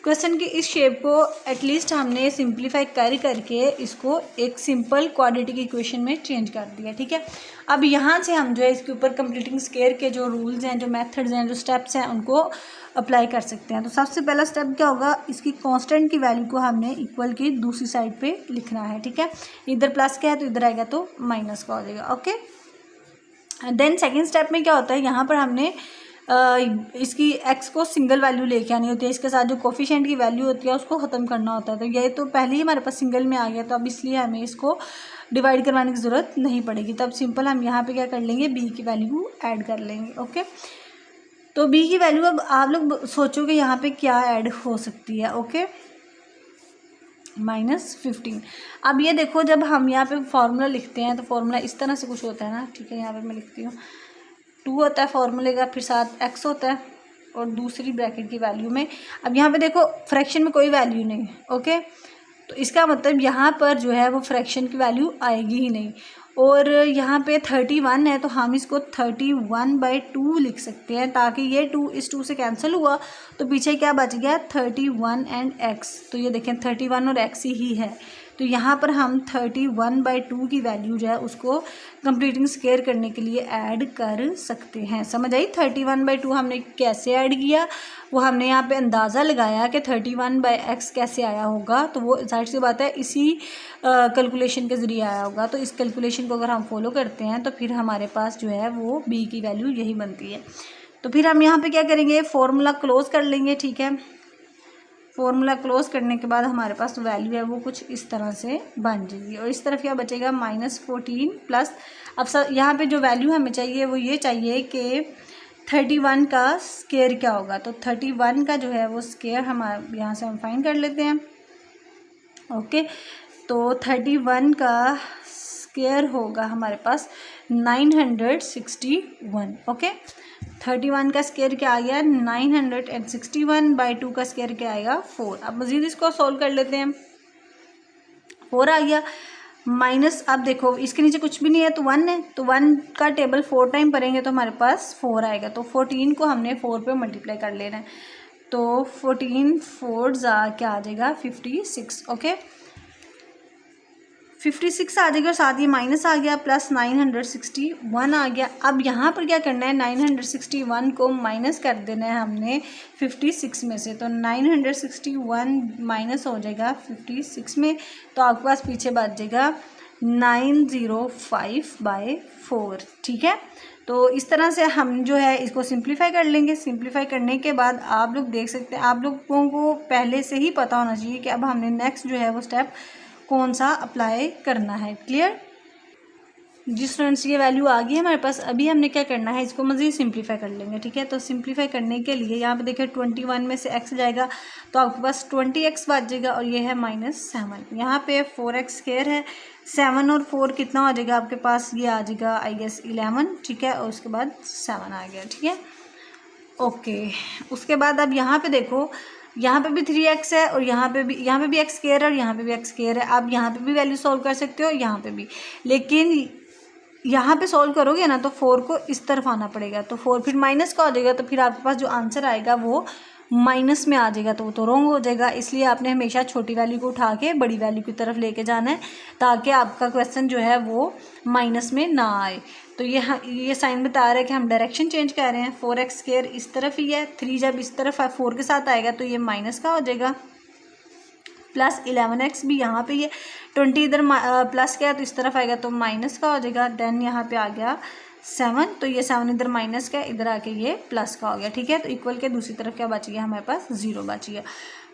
क्वेश्चन की इस शेप को एटलीस्ट हमने सिंप्लीफाई करके इसको एक सिंपल क्वाड्रेटिक इक्वेशन में चेंज कर दिया, ठीक है। अब यहाँ से हम जो है इसके ऊपर कंप्लीटिंग स्क्वायर के जो रूल्स हैं, जो मेथड्स हैं, जो स्टेप्स हैं, उनको अप्लाई कर सकते हैं। तो सबसे पहला स्टेप क्या होगा, इसकी कांस्टेंट की वैल्यू को हमने इक्वल की दूसरी साइड पे लिखना है, ठीक है। इधर प्लस का है तो इधर आएगा तो माइनस का हो जाएगा, ओके। देन सेकेंड स्टेप में क्या होता है, यहाँ पर हमने इसकी x को सिंगल वैल्यू लेके आनी होती है, इसके साथ जो कोफिशिएंट की वैल्यू होती है उसको ख़त्म करना होता है। तो ये तो पहले ही हमारे पास सिंगल में आ गया, तो अब इसलिए हमें इसको डिवाइड करवाने की ज़रूरत नहीं पड़ेगी। तब सिंपल हम यहाँ पे क्या कर लेंगे, b की वैल्यू ऐड कर लेंगे, ओके। तो b की वैल्यू, अब आप लोग सोचोगे यहाँ पे क्या ऐड हो सकती है, ओके, -15। अब ये देखो, जब हम यहाँ पे फॉर्मूला लिखते हैं तो फॉर्मूला इस तरह से कुछ होता है ना, ठीक है। यहाँ पे मैं लिखती हूँ, 2 होता है फॉर्मूले का, फिर साथ x होता है और दूसरी ब्रैकेट की वैल्यू में, अब यहाँ पे देखो फ्रैक्शन में कोई वैल्यू नहीं, ओके। तो इसका मतलब यहाँ पर जो है वो फ्रैक्शन की वैल्यू आएगी ही नहीं। और यहाँ पे 31 है तो हम इसको 31/2 लिख सकते हैं, ताकि ये 2 इस 2 से कैंसिल हुआ तो पीछे क्या बच गया, 31 एंड x। तो ये देखें 31 और x ही है, तो यहाँ पर हम 31/2 की वैल्यू जो है उसको कंप्लीटिंग स्क्वायर करने के लिए ऐड कर सकते हैं। समझ आई, 31/2 हमने कैसे ऐड किया, वो हमने यहाँ पे अंदाज़ा लगाया कि 31/x कैसे आया होगा, तो वो जाहिर सी बात है इसी कैलकुलेशन के ज़रिए आया होगा। तो इस कैलकुलेशन को अगर हम फॉलो करते हैं तो फिर हमारे पास जो है वो b की वैल्यू यही बनती है। तो फिर हम यहाँ पे क्या करेंगे, फॉर्मूला क्लोज कर लेंगे, ठीक है। फॉर्मूला क्लोज करने के बाद हमारे पास वैल्यू है वो कुछ इस तरह से बन जाएगी, और इस तरफ क्या बचेगा, -14 प्लस, अब यहाँ पे जो वैल्यू हमें चाहिए वो ये चाहिए कि 31 का स्क्वायर क्या होगा। तो 31 का जो है वो स्क्वायर हमारे यहाँ से हम फाइंड कर लेते हैं, ओके। तो 31 का स्क्वायर होगा हमारे पास 961, ओके। 31 का स्क्वायर क्या आ गया, 961/2 का स्क्वायर क्या आएगा, 4। अब मज़ीद इसको सॉल्व कर लेते हैं, 4 आ गया माइनस, अब देखो इसके नीचे कुछ भी नहीं है तो 1 है, तो 1 का टेबल 4 टाइम पढ़ेंगे तो हमारे पास 4 आएगा। तो 14 को हमने 4 पे मल्टीप्लाई कर लेना है, तो 14 4 क्या आ जाएगा, 56, ओके। 56 आ जाएगा और साथ ही माइनस आ गया प्लस 961 आ गया। अब यहाँ पर क्या करना है, 961 को माइनस कर देना है हमने 56 में से। तो 961 माइनस हो जाएगा 56 में, तो आपके पास पीछे बच जाएगा 905/4। ठीक है, तो इस तरह से हम जो है इसको सिंप्लीफाई कर लेंगे। सिंप्लीफाई करने के बाद आप लोग देख सकते हैं, आप लोगों को पहले से ही पता होना चाहिए कि अब हमने नेक्स्ट जो है वो स्टेप कौन सा अप्लाई करना है। क्लियर जी स्टूडेंट्स, ये वैल्यू आ गई है हमारे पास। अभी हमने क्या करना है, इसको मज़ीद सिंप्लीफाई कर लेंगे। ठीक है, तो सिंप्लीफाई करने के लिए यहाँ पे देखिए 21 में से x जाएगा तो आपके पास 20x बच जाएगा और ये है -7। यहाँ पे 4x स्क्वायर है, 7 और 4 कितना हो जाएगा आपके पास, ये आ जाएगा आई गेस 11। ठीक है, और उसके बाद 7 आ गया। ठीक है, ओके। उसके बाद अब यहाँ पे देखो, यहाँ पे भी 3x है और यहाँ पे भी x स्क्वायर है और यहाँ पे भी x स्क्वायर है। आप यहाँ पे भी वैल्यू सॉल्व कर सकते हो, यहाँ पे भी, लेकिन यहाँ पे सॉल्व करोगे ना तो 4 को इस तरफ आना पड़ेगा, तो 4 फिर माइनस का हो जाएगा, तो फिर आपके पास जो आंसर आएगा वो माइनस में आ जाएगा, तो वो तो रॉन्ग हो जाएगा। इसलिए आपने हमेशा छोटी वैल्यू को उठा के बड़ी वैल्यू की तरफ लेके जाना है, ताकि आपका क्वेश्चन जो है वो माइनस में ना आए। तो ये साइन बता रहा है कि हम डायरेक्शन चेंज कर रहे हैं। 4x स्क्वायर इस तरफ ही है, 3 जब इस तरफ 4 के साथ आएगा तो ये माइनस का हो जाएगा, प्लस 11x भी यहाँ पे ये 20 इधर प्लस का है तो इस तरफ आएगा तो माइनस का हो जाएगा। देन यहाँ पे आ गया 7, तो ये 7 इधर माइनस का, इधर आके ये प्लस का हो गया। ठीक है, तो इक्वल के दूसरी तरफ क्या बच गया हमारे पास, 0 बच गया।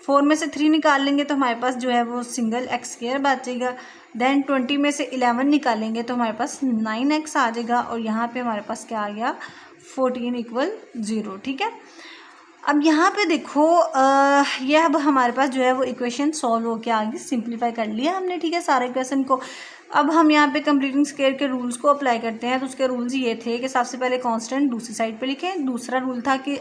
4 में से 3 निकाल लेंगे तो हमारे पास जो है वो सिंगल x स्क्वायर बचेगा। देन 20 में से 11 निकालेंगे तो हमारे पास 9x आ जाएगा और यहाँ पे हमारे पास क्या आ गया, 14 = 0। ठीक है, अब यहाँ पे देखो ये अब हमारे पास जो है वो इक्वेशन सॉल्व होके आ गई, सिंप्लीफाई कर लिया हमने। ठीक है, सारे इक्वेशन को। अब हम यहाँ पे कंप्लीटिंग स्क्वायर के रूल्स को अप्लाई करते हैं। तो उसके रूल्स ये थे कि सबसे पहले कांस्टेंट दूसरी साइड पे लिखें। दूसरा रूल था कि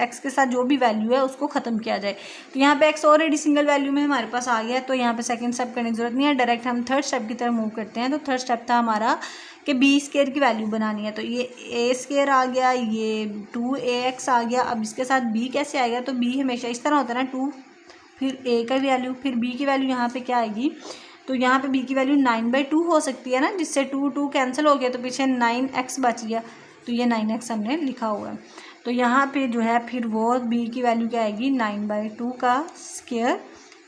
x के साथ जो भी वैल्यू है उसको ख़त्म किया जाए। तो यहाँ पे x ऑलरेडी सिंगल वैल्यू में हमारे पास आ गया, तो यहाँ पे सेकेंड स्टेप करने की जरूरत नहीं है, डायरेक्ट हम थर्ड स्टेप की तरफ मूव करते हैं। तो थर्ड स्टेप था हमारा कि बी स्क्वायर की वैल्यू बनानी है। तो ये ए स्क्वायर आ गया, ये 2ax आ गया। अब इसके साथ b कैसे आएगा, तो b हमेशा इस तरह होता है ना, 2 फिर a का वैल्यू फिर b की वैल्यू यहाँ पे क्या आएगी, तो यहाँ पे b की वैल्यू 9/2 हो सकती है ना, जिससे 2 कैंसिल हो गया तो पीछे 9x बच गया, तो ये 9x हमने लिखा हुआ है। तो यहाँ पे जो है फिर वो b की वैल्यू क्या आएगी, 9/2 का स्क्वायर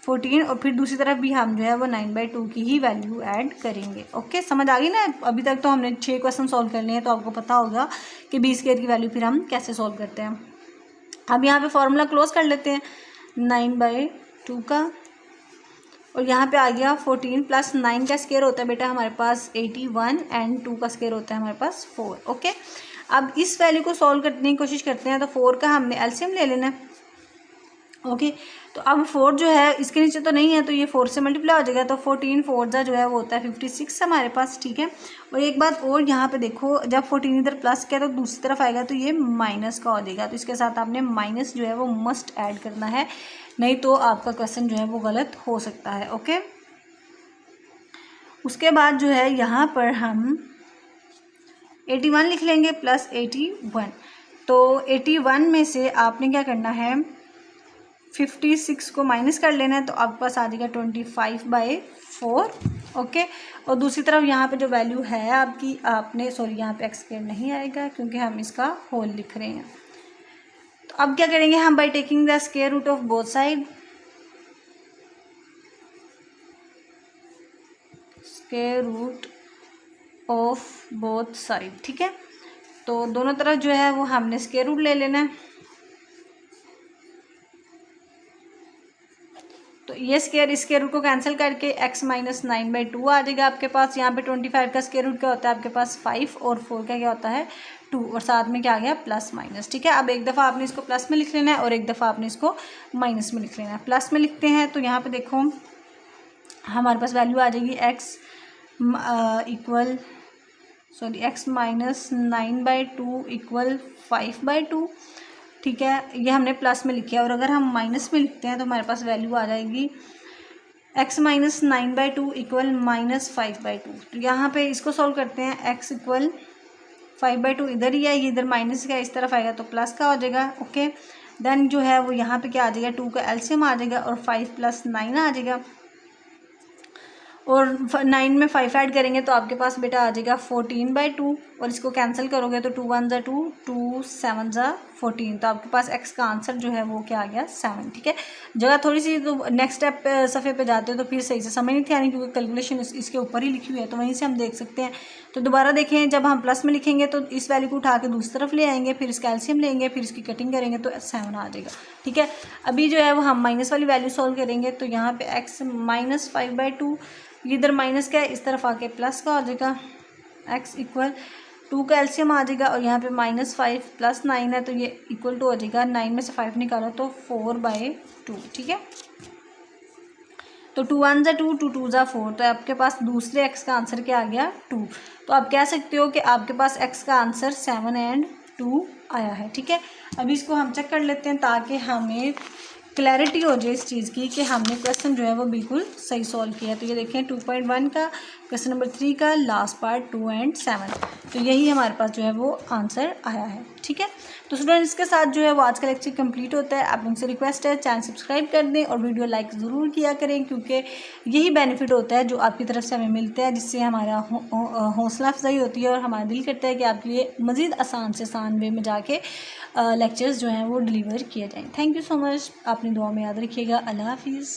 14, और फिर दूसरी तरफ भी हम जो है वो 9/2 की ही वैल्यू ऐड करेंगे। ओके, समझ आ गई ना। अभी तक तो हमने 6 क्वेश्चन सॉल्व करने हैं, तो आपको पता होगा कि बी स्क्वायर की वैल्यू फिर हम कैसे सॉल्व करते हैं। अब यहाँ पे फॉर्मूला क्लोज कर लेते हैं 9/2 का, और यहाँ पे आ गया 14 प्लस 9 का स्क्वायर होता है बेटा हमारे पास 81 एंड 2 का स्क्वायर होता है हमारे पास 4। ओके, अब इस वैल्यू को सॉल्व करने की कोशिश करते हैं। तो 4 का हमने एलसीएम ले लेना है। ओके, तो अब 4 जो है इसके नीचे तो नहीं है, तो ये 4 से मल्टीप्लाई हो जाएगा, तो 14 4 जो है वो होता है 56 हमारे पास। ठीक है, और एक बात और यहाँ पे देखो, जब 14 इधर प्लस किया तो दूसरी तरफ आएगा तो ये माइनस का हो जाएगा, तो इसके साथ आपने माइनस जो है वो मस्ट ऐड करना है, नहीं तो आपका क्वेश्चन जो है वो गलत हो सकता है। ओके, उसके बाद जो है यहाँ पर हम 81 लिख लेंगे प्लस 81। तो 81 में से आपने क्या करना है, 56 को माइनस कर लेना है, तो आपके पास आ जाएगा 25/4। ओके, और दूसरी तरफ यहाँ पे जो वैल्यू है आपकी, आपने सॉरी यहाँ पे x स्क्वायर नहीं आएगा क्योंकि हम इसका होल लिख रहे हैं। तो अब क्या करेंगे हम, by taking the square root of both side, square root of both side. ठीक है, तो दोनों तरफ जो है वो हमने स्क्वायर रूट ले लेना है। तो ये स्क्वायर रूट को कैंसिल करके x - 9/2 आ जाएगा आपके पास। यहाँ पे 25 का स्क्वायर रूट क्या होता है आपके पास 5, और 4 का क्या होता है 2, और साथ में क्या आ गया प्लस माइनस। ठीक है, अब एक दफ़ा आपने इसको प्लस में लिख लेना है और एक दफ़ा आपने इसको माइनस में लिख लेना है। प्लस में लिखते हैं तो यहाँ पे देखो हमारे पास वैल्यू आ जाएगी x - 9/2 = 5/2। ठीक है, ये हमने प्लस में लिखा है, और अगर हम माइनस में लिखते हैं तो हमारे पास वैल्यू आ जाएगी x - 9/2 = -5/2। तो यहाँ पे इसको सॉल्व करते हैं, x = 5/2 इधर ही है, ये इधर माइनस का इस तरफ आएगा तो प्लस का हो जाएगा। ओके, देन जो है वो यहाँ पे क्या आ जाएगा, 2 का एलसीएम आ जाएगा और 5 + 9 आ जाएगा। और 9 में 5 ऐड करेंगे तो आपके पास बेटा आ जाएगा 14/2, और इसको कैंसिल करोगे तो 2 1 ज़ा 2, 2 7 ज़ा 14, तो आपके पास x का आंसर जो है वो क्या आ गया 7। ठीक है, जगह थोड़ी सी तो नेक्स्ट स्टेप सफ़े पे जाते हो तो फिर सही से समझ नहीं थी आनी, क्योंकि कैलकुलेशन इसके ऊपर ही लिखी हुई है, तो वहीं से हम देख सकते हैं। तो दोबारा देखें, जब हम प्लस में लिखेंगे तो इस वैल्यू को उठा के दूसरी तरफ ले आएंगे, फिर इसका एलसीएम लेंगे, फिर इसकी कटिंग करेंगे तो 7 आ जाएगा। ठीक है, अभी जो है वो हम माइनस वाली वैल्यू सॉल्व करेंगे, तो यहाँ पे x -5/2, इधर माइनस का है, इस तरफ आके प्लस का हो जाएगा, x इक्वल 2 का एलसीएम आ जाएगा, और यहाँ पे -5 + 9 है तो ये इक्वल टू हो जाएगा, 9 में से 5 निकालो तो 4/2। ठीक है, तो 2 1 ज़ा 2, 2 2 ज़ा 4, तो आपके पास दूसरे x का आंसर क्या आ गया 2। तो आप कह सकते हो कि आपके पास x का आंसर 7 और 2 आया है। ठीक है, अभी इसको हम चेक कर लेते हैं ताकि हमें क्लैरिटी हो जाए इस चीज़ की कि हमने क्वेश्चन जो है वो बिल्कुल सही सॉल्व किया। तो ये देखें 2.1 का क्वेश्चन नंबर 3 का लास्ट पार्ट 2 और 7, तो यही हमारे पास जो है वो आंसर आया है। ठीक है, तो स्टूडेंट्स इसके साथ जो है वो आज का लेक्चर कंप्लीट होता है। आप लोगों से रिक्वेस्ट है चैनल सब्सक्राइब कर दें और वीडियो लाइक ज़रूर किया करें, क्योंकि यही बेनिफिट होता है जो आपकी तरफ से हमें मिलता है, जिससे हमारा हौसला अफजाई होती है और हमारा दिल करता है कि आपके लिए मज़ीद आसान से आसान वे में जाके लेक्चर्स जो हैं वो डिलीवर किए जाएँ। थैंक यू सो मच, अपनी दुआ में याद रखिएगा। अल्लाह हाफिज़।